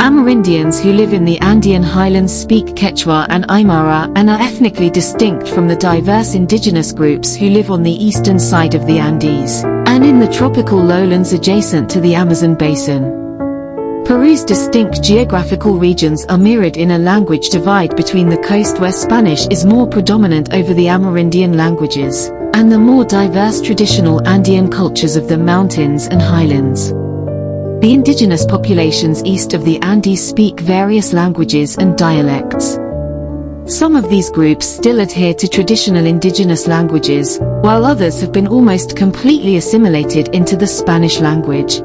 Amerindians who live in the Andean highlands speak Quechua and Aymara and are ethnically distinct from the diverse indigenous groups who live on the eastern side of the Andes, and in the tropical lowlands adjacent to the Amazon basin. Peru's distinct geographical regions are mirrored in a language divide between the coast where Spanish is more predominant over the Amerindian languages, and the more diverse traditional Andean cultures of the mountains and highlands. The indigenous populations east of the Andes speak various languages and dialects. Some of these groups still adhere to traditional indigenous languages, while others have been almost completely assimilated into the Spanish language.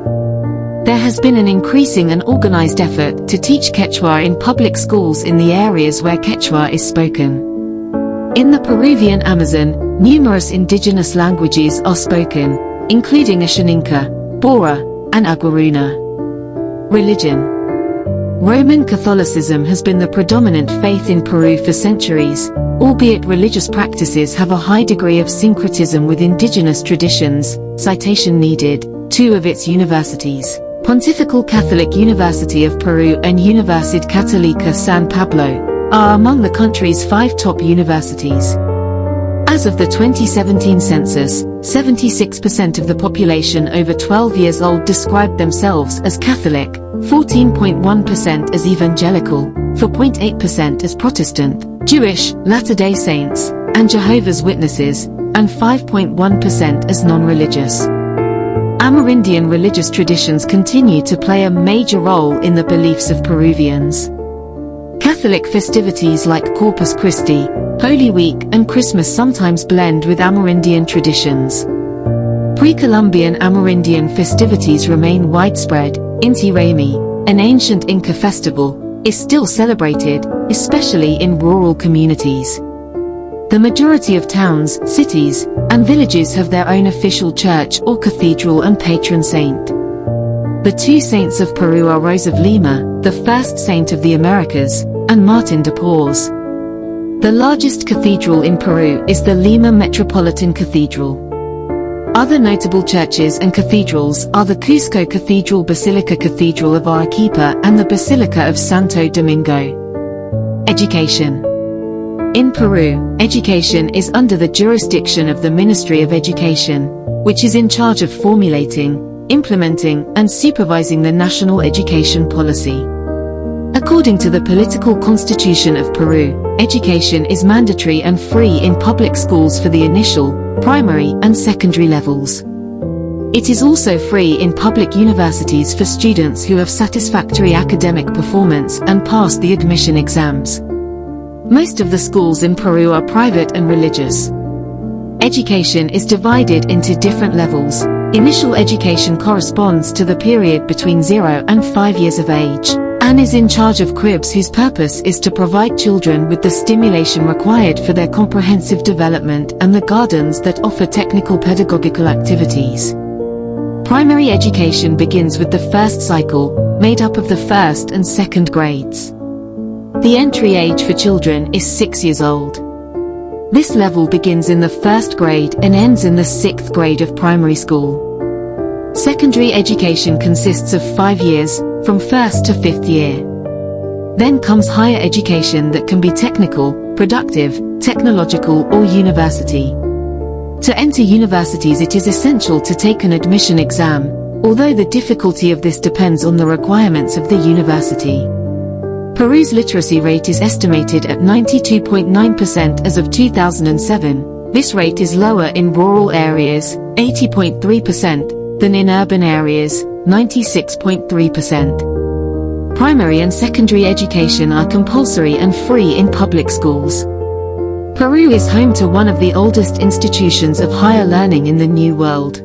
There has been an increasing and organized effort to teach Quechua in public schools in the areas where Quechua is spoken. In the Peruvian Amazon, numerous indigenous languages are spoken, including Ashaninka, Bora, and Aguaruna. Religion. Roman Catholicism has been the predominant faith in Peru for centuries, albeit religious practices have a high degree of syncretism with indigenous traditions. Citation needed. Two of its universities, Pontifical Catholic University of Peru and Universidad Católica San Pablo, are among the country's 5 top universities. As of the 2017 census, 76% of the population over 12 years old described themselves as Catholic, 14.1% as evangelical, 4.8% as Protestant, Jewish, Latter-day Saints, and Jehovah's Witnesses, and 5.1% as non-religious. Amerindian religious traditions continue to play a major role in the beliefs of Peruvians. Catholic festivities like Corpus Christi, Holy Week, and Christmas sometimes blend with Amerindian traditions. Pre-Columbian Amerindian festivities remain widespread. Inti Raymi, an ancient Inca festival, is still celebrated, especially in rural communities. The majority of towns, cities, and villages have their own official church or cathedral and patron saint. The 2 saints of Peru are Rose of Lima, the first saint of the Americas, and Martin de Porres. The largest cathedral in Peru is the Lima Metropolitan Cathedral. Other notable churches and cathedrals are the Cusco Cathedral, Basilica Cathedral of Arequipa, and the Basilica of Santo Domingo. Education. In Peru, education is under the jurisdiction of the Ministry of Education, which is in charge of formulating, implementing, and supervising the national education policy. According to the political constitution of Peru, education is mandatory and free in public schools for the initial, primary, and secondary levels. It is also free in public universities for students who have satisfactory academic performance and pass the admission exams. Most of the schools in Peru are private and religious. Education is divided into different levels. Initial education corresponds to the period between 0 and 5 years of age, and is in charge of cribs whose purpose is to provide children with the stimulation required for their comprehensive development, and the gardens that offer technical pedagogical activities. Primary education begins with the first cycle, made up of the first and second grades. The entry age for children is 6 years old. This level begins in the first grade and ends in the 6th grade of primary school. Secondary education consists of 5 years, from 1st to 5th year. Then comes higher education that can be technical, productive, technological, or university. To enter universities, it is essential to take an admission exam, although the difficulty of this depends on the requirements of the university. Peru's literacy rate is estimated at 92.9% as of 2007. This rate is lower in rural areas, 80.3%, than in urban areas, 96.3%. Primary and secondary education are compulsory and free in public schools. Peru is home to one of the oldest institutions of higher learning in the New World.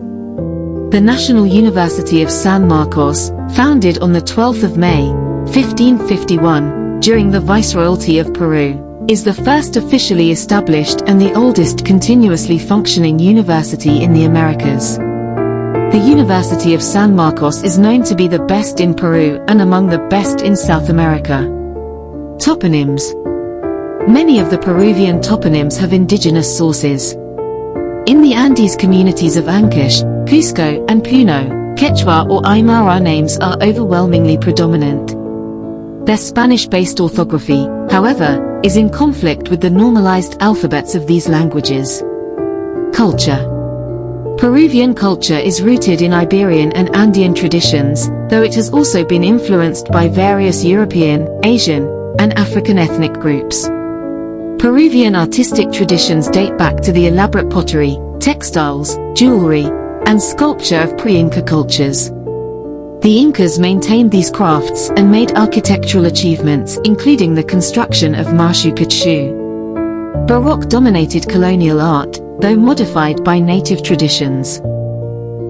The National University of San Marcos, founded on the 12th of May, 1551, during the Viceroyalty of Peru, is the first officially established and the oldest continuously functioning university in the Americas. The University of San Marcos is known to be the best in Peru and among the best in South America. Toponyms. Many of the Peruvian toponyms have indigenous sources. In the Andes communities of Ancash, Cusco, and Puno, Quechua or Aymara names are overwhelmingly predominant. Their Spanish-based orthography, however, is in conflict with the normalized alphabets of these languages. Culture. Peruvian culture is rooted in Iberian and Andean traditions, though it has also been influenced by various European, Asian, and African ethnic groups. Peruvian artistic traditions date back to the elaborate pottery, textiles, jewelry, and sculpture of pre-Inca cultures. The Incas maintained these crafts and made architectural achievements, including the construction of Machu Picchu. Baroque dominated colonial art, though modified by native traditions.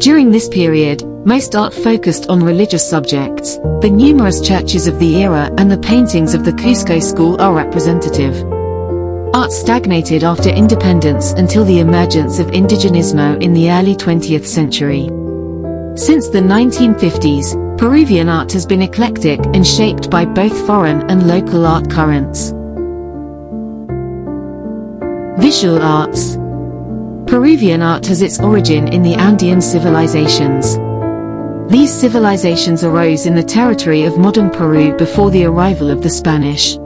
During this period, most art focused on religious subjects. The numerous churches of the era and the paintings of the Cusco school are representative. Art stagnated after independence until the emergence of indigenismo in the early 20th century. Since the 1950s, Peruvian art has been eclectic and shaped by both foreign and local art currents. Visual arts. Peruvian art has its origin in the Andean civilizations. These civilizations arose in the territory of modern Peru before the arrival of the Spanish.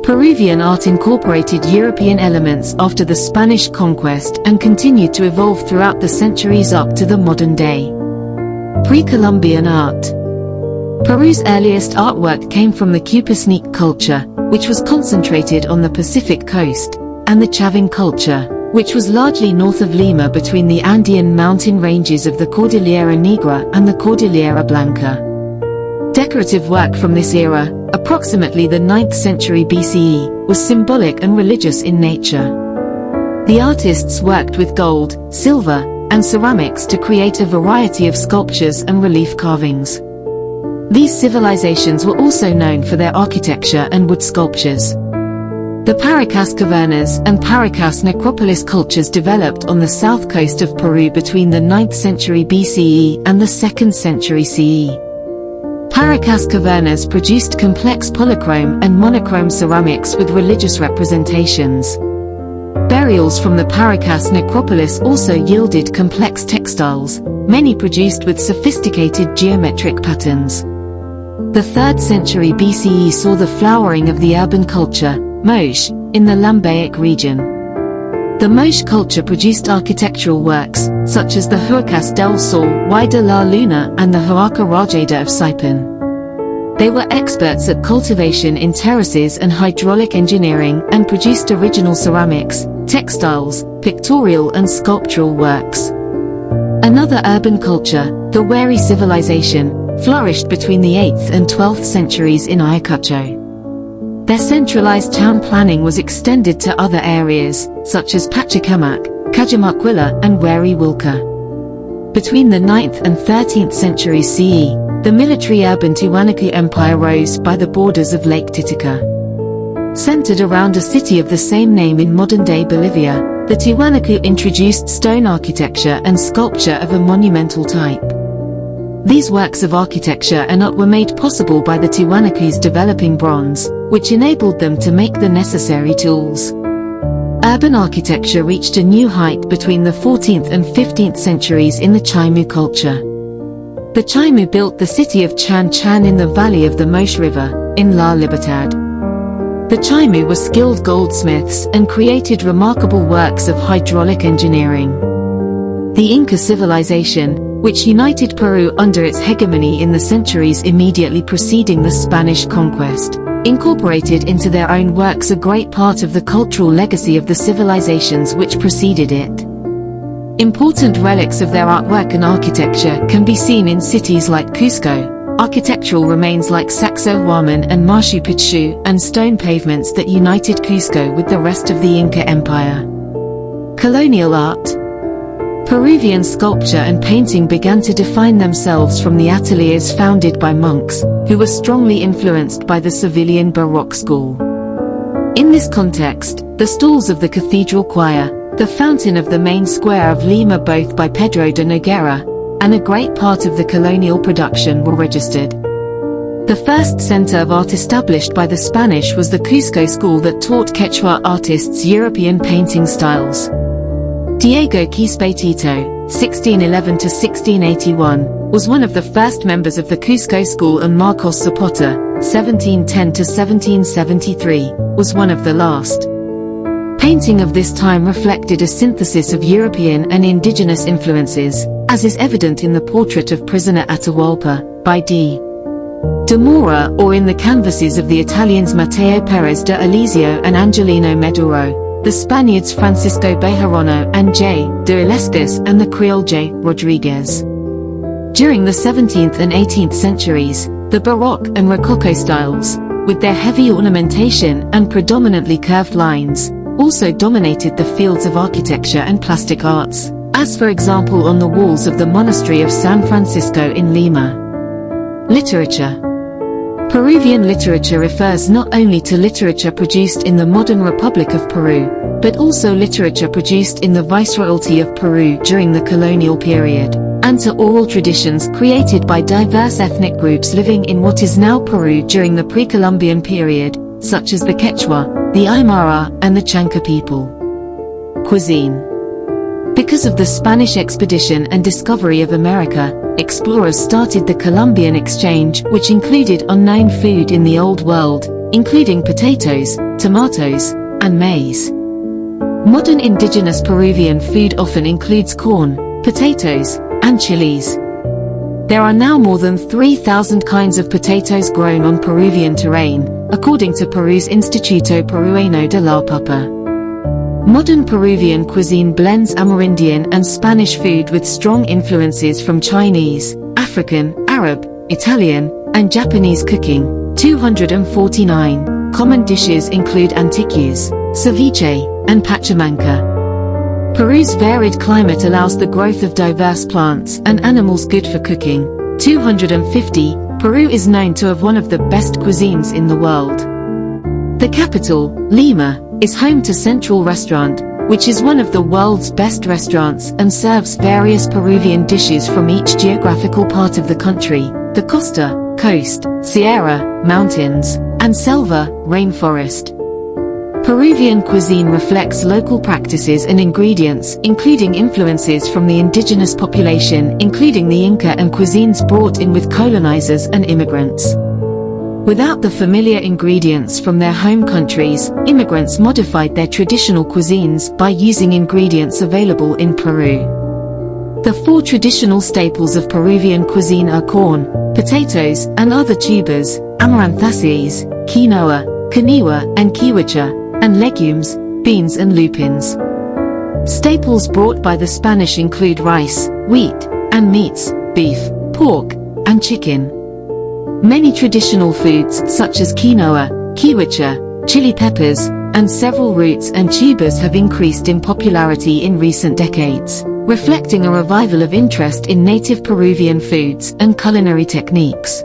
Peruvian art incorporated European elements after the Spanish conquest and continued to evolve throughout the centuries up to the modern day. Pre-Columbian art. Peru's earliest artwork came from the Cupasnique culture, which was concentrated on the Pacific coast, and the Chavin culture, which was largely north of Lima between the Andean mountain ranges of the Cordillera Negra and the Cordillera Blanca. Decorative work from this era, approximately the 9th century BCE, was symbolic and religious in nature. The artists worked with gold, silver, and ceramics to create a variety of sculptures and relief carvings. These civilizations were also known for their architecture and wood sculptures. The Paracas cavernas and Paracas necropolis cultures developed on the south coast of Peru between the 9th century BCE and the 2nd century CE. Paracas cavernas produced complex polychrome and monochrome ceramics with religious representations. Burials from the Paracas necropolis also yielded complex textiles, many produced with sophisticated geometric patterns. The 3rd century BCE saw the flowering of the urban culture, Moche, in the Lambaic region. The Moche culture produced architectural works, such as the Huacas del Sol y de la Luna and the Huaca Rajada of Saipan. They were experts at cultivation in terraces and hydraulic engineering and produced original ceramics, textiles, pictorial and sculptural works. Another urban culture, the Wari civilization, flourished between the 8th and 12th centuries in Ayacucho. Their centralized town planning was extended to other areas, such as Pachacamac, Cajamarquilla and Wari Wilca. Between the 9th and 13th centuries CE, the military-urban Tiwanaku Empire rose by the borders of Lake Titicaca. Centered around a city of the same name in modern-day Bolivia, the Tiwanaku introduced stone architecture and sculpture of a monumental type. These works of architecture and art were made possible by the Tiwanaku's developing bronze, which enabled them to make the necessary tools. Urban architecture reached a new height between the 14th and 15th centuries in the Chaimu culture. The Chaimu built the city of Chan Chan in the valley of the Moche River, in La Libertad. The Chaimu were skilled goldsmiths and created remarkable works of hydraulic engineering. The Inca civilization, which united Peru under its hegemony in the centuries immediately preceding the Spanish conquest, incorporated into their own works a great part of the cultural legacy of the civilizations which preceded it. Important relics of their artwork and architecture can be seen in cities like Cusco, architectural remains like Sacsayhuaman and Machu Picchu, and stone pavements that united Cusco with the rest of the Inca Empire. Colonial art. Peruvian sculpture and painting began to define themselves from the ateliers founded by monks, who were strongly influenced by the Sevillian Baroque school. In this context, the stalls of the cathedral choir, the fountain of the main square of Lima both by Pedro de Noguera, and a great part of the colonial production were registered. The first center of art established by the Spanish was the Cusco school that taught Quechua artists European painting styles. Diego Quispe Tito, 1611–1681, was one of the first members of the Cusco school, and Marcos Zapata, 1710–1773, was one of the last. Painting of this time reflected a synthesis of European and indigenous influences, as is evident in the portrait of prisoner Atahualpa, by D. de Mora, or in the canvases of the Italians Matteo Perez de Alizio and Angelino Meduro, the Spaniards Francisco Bejarano and J. de Illescas, and the Creole J. Rodriguez. During the 17th and 18th centuries, the Baroque and Rococo styles, with their heavy ornamentation and predominantly curved lines, also dominated the fields of architecture and plastic arts, as for example on the walls of the monastery of San Francisco in Lima. Literature. Peruvian literature refers not only to literature produced in the modern Republic of Peru, but also literature produced in the Viceroyalty of Peru during the colonial period, and to oral traditions created by diverse ethnic groups living in what is now Peru during the pre-Columbian period, such as the Quechua, the Aymara, and the Chanca people. Cuisine. Because of the Spanish expedition and discovery of America, explorers started the Columbian exchange, which included unknown food in the Old World, including potatoes, tomatoes, and maize. Modern indigenous Peruvian food often includes corn, potatoes, and chilies. There are now more than 3,000 kinds of potatoes grown on Peruvian terrain, according to Peru's Instituto Peruano de la Papa. Modern Peruvian cuisine blends Amerindian and Spanish food with strong influences from Chinese, African, Arab, Italian, and Japanese cooking. 249 common dishes include anticues, ceviche, and pachamanca. Peru's varied climate allows the growth of diverse plants and animals good for cooking. 250 Peru is known to have one of the best cuisines in the world. The capital, Lima, is home to Central Restaurant, which is one of the world's best restaurants and serves various Peruvian dishes from each geographical part of the country: the costa, coast, sierra, mountains, and selva, rainforest. Peruvian cuisine reflects local practices and ingredients, including influences from the indigenous population, including the Inca, and cuisines brought in with colonizers and immigrants. Without the familiar ingredients from their home countries, immigrants modified their traditional cuisines by using ingredients available in Peru. The four traditional staples of Peruvian cuisine are corn, potatoes, and other tubers, amaranthacées, quinoa, quinoa, and kiwicha, and legumes, beans and lupins. Staples brought by the Spanish include rice, wheat, and meats, beef, pork, and chicken. Many traditional foods such as quinoa, kiwicha, chili peppers, and several roots and tubers have increased in popularity in recent decades, reflecting a revival of interest in native Peruvian foods and culinary techniques.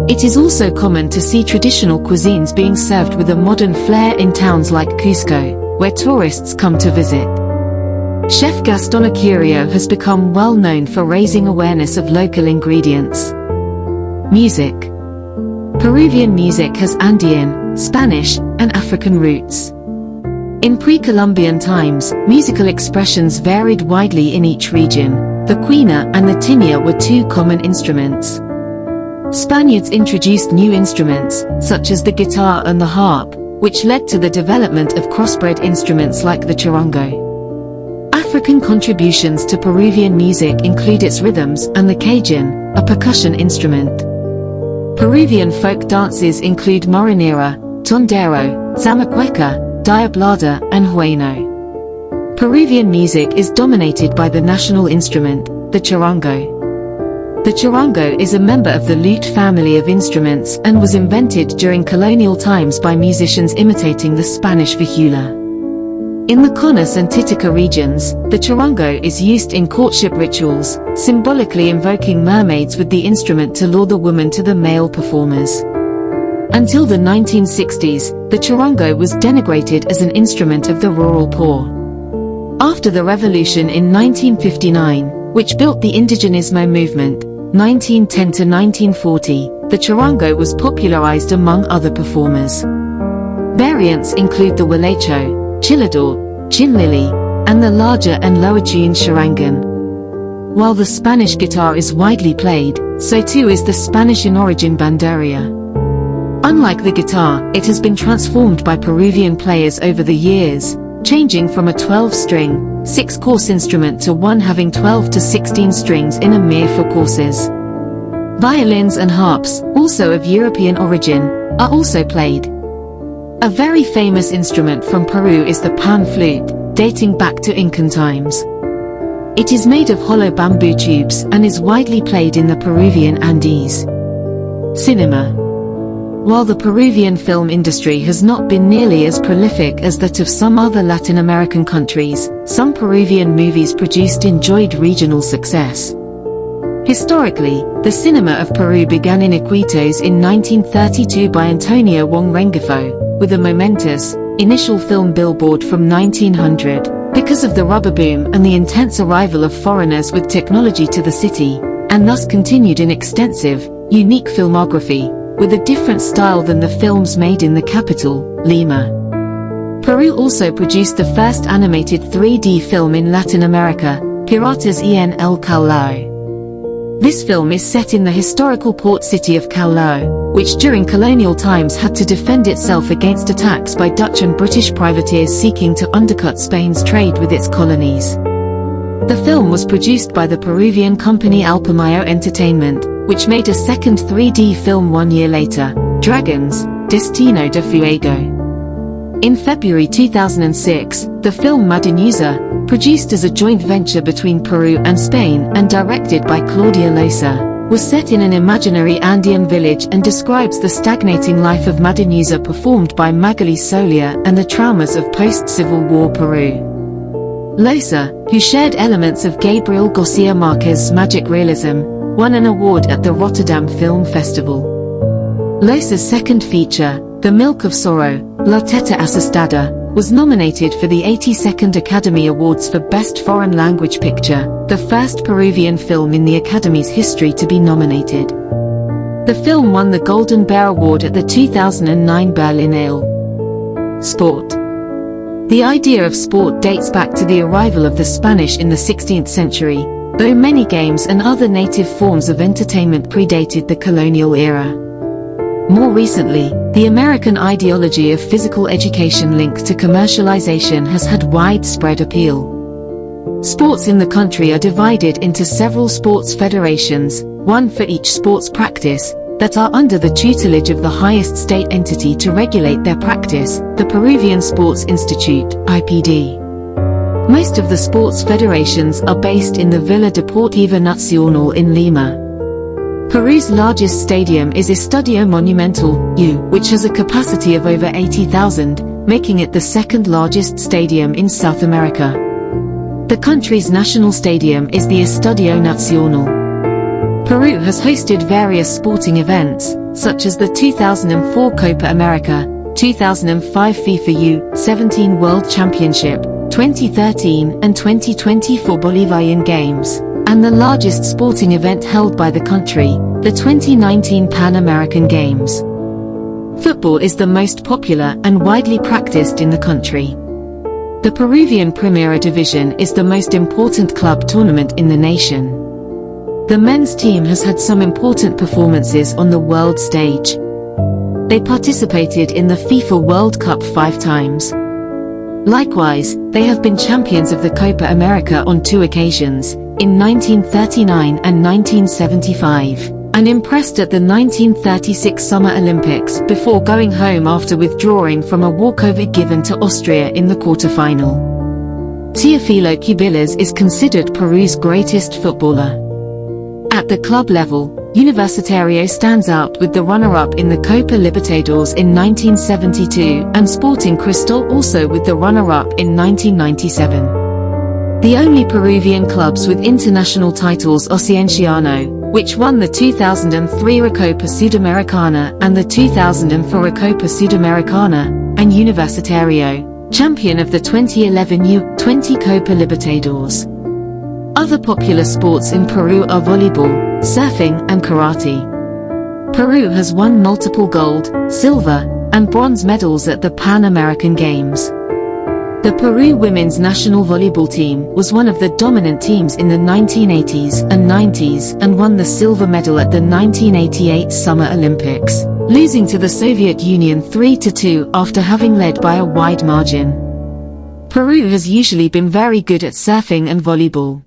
It is also common to see traditional cuisines being served with a modern flair in towns like Cusco, where tourists come to visit. Chef Gaston Acurio has become well known for raising awareness of local ingredients. Music. Peruvian music has Andean, Spanish, and African roots. In pre-Columbian times, musical expressions varied widely in each region. The quena and the tinia were two common instruments. Spaniards introduced new instruments, such as the guitar and the harp, which led to the development of crossbred instruments like the charango. African contributions to Peruvian music include its rhythms and the Cajun, a percussion instrument. Peruvian folk dances include moronera, tondero, zamacueca, diablada, and huayno. Peruvian music is dominated by the national instrument, the charango. The charango is a member of the lute family of instruments and was invented during colonial times by musicians imitating the Spanish vihuela. In the Conas and Titicaca regions, the charango is used in courtship rituals, symbolically invoking mermaids with the instrument to lure the woman to the male performers. Until the 1960s, the charango was denigrated as an instrument of the rural poor. After the revolution in 1959, which built the indigenismo movement, 1910 to 1940, the charango was popularized among other performers. Variants include the hualacho, chilador, chinlili, and the larger and lower tuned charangan. While the Spanish guitar is widely played, so too is the Spanish in origin bandurria. Unlike the guitar, it has been transformed by Peruvian players over the years, changing from a 12-string, 6-course instrument to one having 12 to 16 strings in a mere 4 courses. Violins and harps, also of European origin, are also played. A very famous instrument from Peru is the pan flute, dating back to Incan times. It is made of hollow bamboo tubes and is widely played in the Peruvian Andes. Cinema. While the Peruvian film industry has not been nearly as prolific as that of some other Latin American countries, some Peruvian movies produced enjoyed regional success. Historically, the cinema of Peru began in Iquitos in 1932 by Antonio Wong Rengifo, with a momentous, initial film billboard from 1900, because of the rubber boom and the intense arrival of foreigners with technology to the city, and thus continued in extensive, unique filmography, with a different style than the films made in the capital, Lima. Peru also produced the first animated 3D film in Latin America, Piratas en el Callao. This film is set in the historical port city of Callao, which during colonial times had to defend itself against attacks by Dutch and British privateers seeking to undercut Spain's trade with its colonies. The film was produced by the Peruvian company Alpamayo Entertainment, which made a second 3D film 1 year later, Dragons, Destino de Fuego. In February 2006, the film Madanusa, produced as a joint venture between Peru and Spain and directed by Claudia Loza, was set in an imaginary Andean village and describes the stagnating life of Madanusa performed by Magali Solia and the traumas of post-Civil War Peru. Loza, who shared elements of Gabriel Garcia Marquez's magic realism, won an award at the Rotterdam Film Festival. Loza's second feature, The Milk of Sorrow, La Teta Asustada, was nominated for the 82nd Academy Awards for Best Foreign Language Picture, the first Peruvian film in the Academy's history to be nominated. The film won the Golden Bear Award at the 2009 Berlinale. Sport. The idea of sport dates back to the arrival of the Spanish in the 16th century, though many games and other native forms of entertainment predated the colonial era. More recently, the American ideology of physical education linked to commercialization has had widespread appeal. Sports in the country are divided into several sports federations, one for each sports practice, that are under the tutelage of the highest state entity to regulate their practice, the Peruvian Sports Institute, IPD. Most of the sports federations are based in the Villa Deportiva Nacional in Lima. Peru's largest stadium is Estadio Monumental, U, which has a capacity of over 80,000, making it the second largest stadium in South America. The country's national stadium is the Estadio Nacional. Peru has hosted various sporting events, such as the 2004 Copa America, 2005 FIFA U17 World Championship, 2013 and 2024 Bolivarian Games, and the largest sporting event held by the country, the 2019 Pan American Games. Football is the most popular and widely practiced in the country. The Peruvian Primera Division is the most important club tournament in the nation. The men's team has had some important performances on the world stage. They participated in the FIFA World Cup 5 times. Likewise, they have been champions of the Copa America on 2 occasions, in 1939 and 1975, and impressed at the 1936 Summer Olympics before going home after withdrawing from a walkover given to Austria in the quarter-final. Teofilo Cubillas is considered Peru's greatest footballer. At the club level, Universitario stands out with the runner-up in the Copa Libertadores in 1972 and Sporting Cristal also with the runner-up in 1997. The only Peruvian clubs with international titles are Cienciano, which won the 2003 Recopa Sudamericana and the 2004 Recopa Sudamericana, and Universitario, champion of the 2011 U20 Copa Libertadores. Other popular sports in Peru are volleyball, surfing, and karate. Peru has won multiple gold, silver, and bronze medals at the Pan American Games. The Peru women's national volleyball team was one of the dominant teams in the 1980s and 90s and won the silver medal at the 1988 Summer Olympics, losing to the Soviet Union 3-2 after having led by a wide margin. Peru has usually been very good at surfing and volleyball.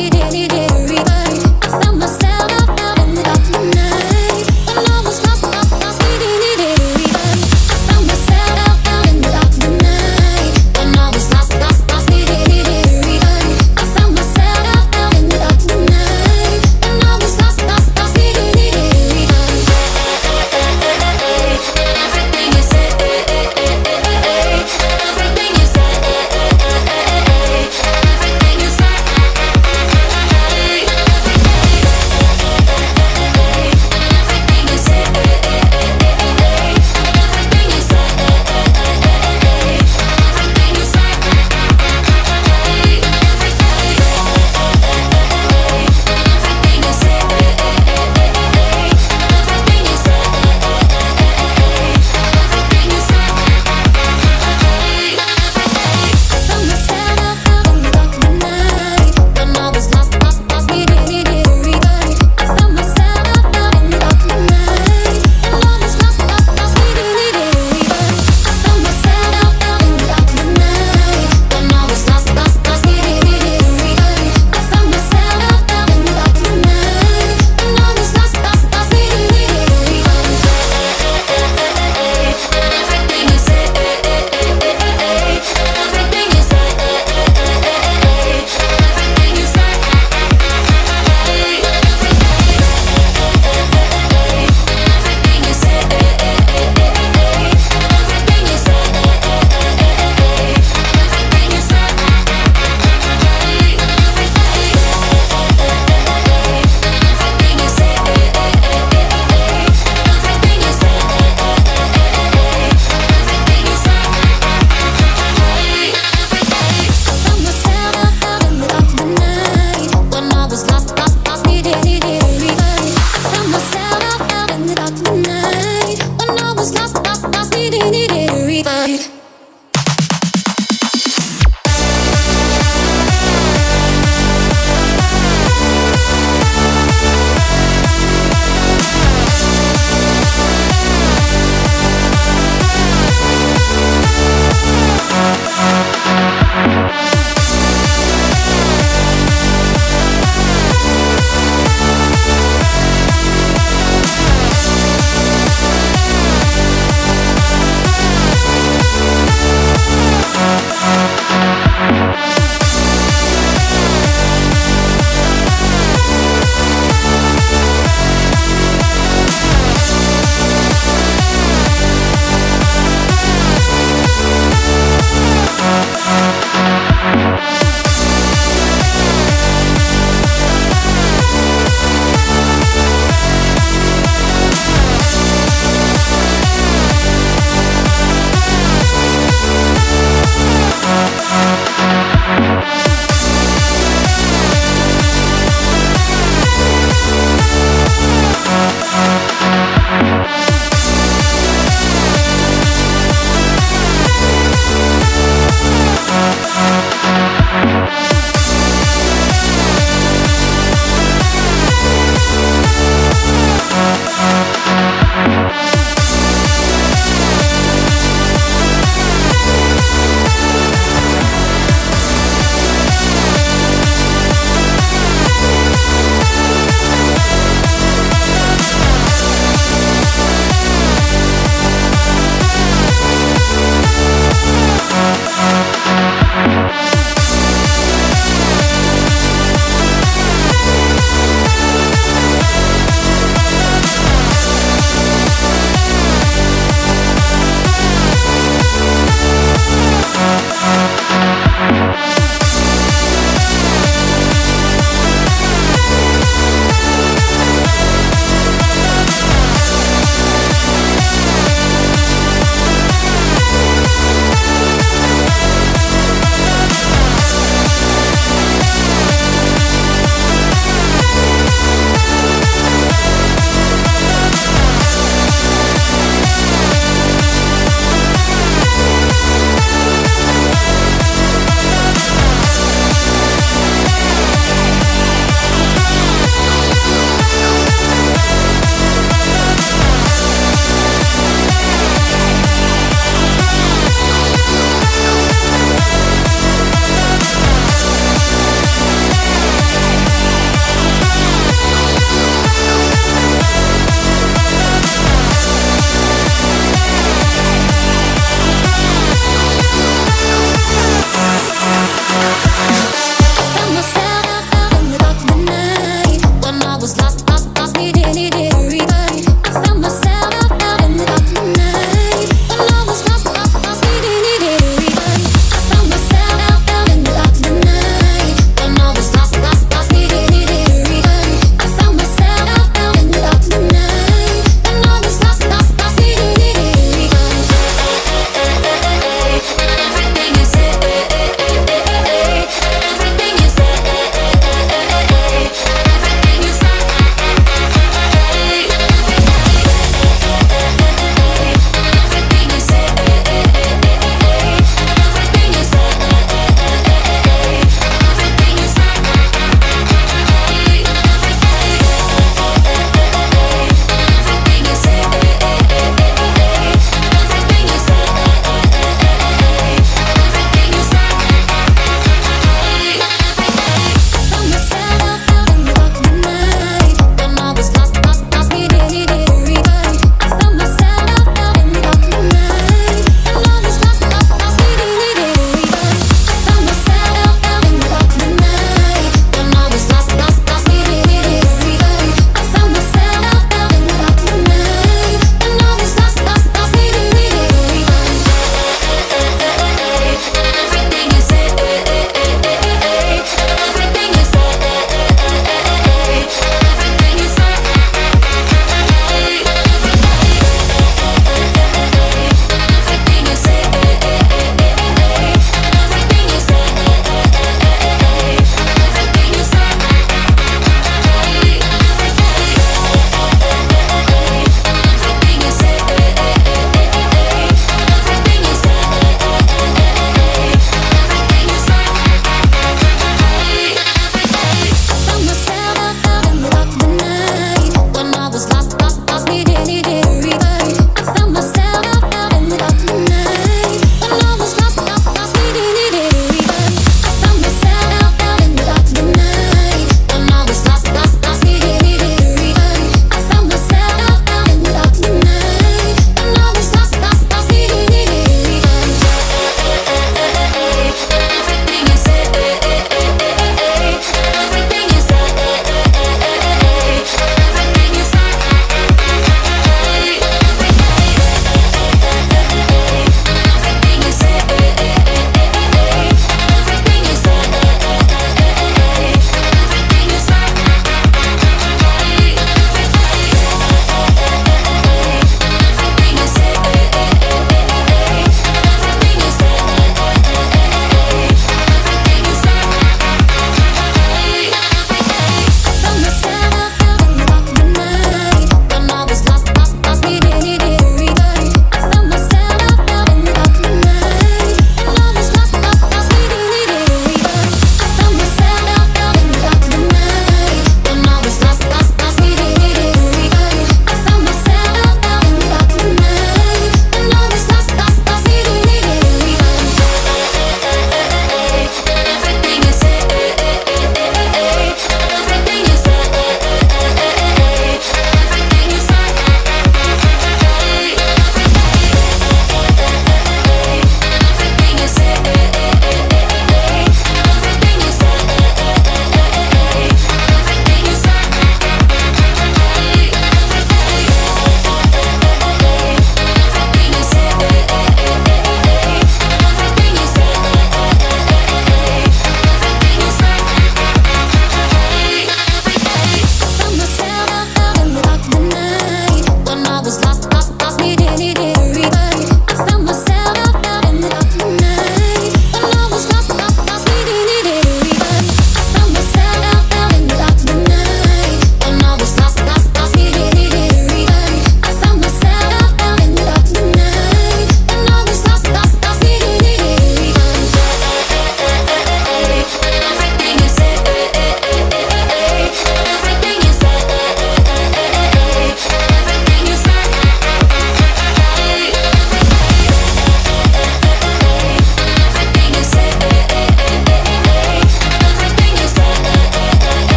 daily, daily, daily.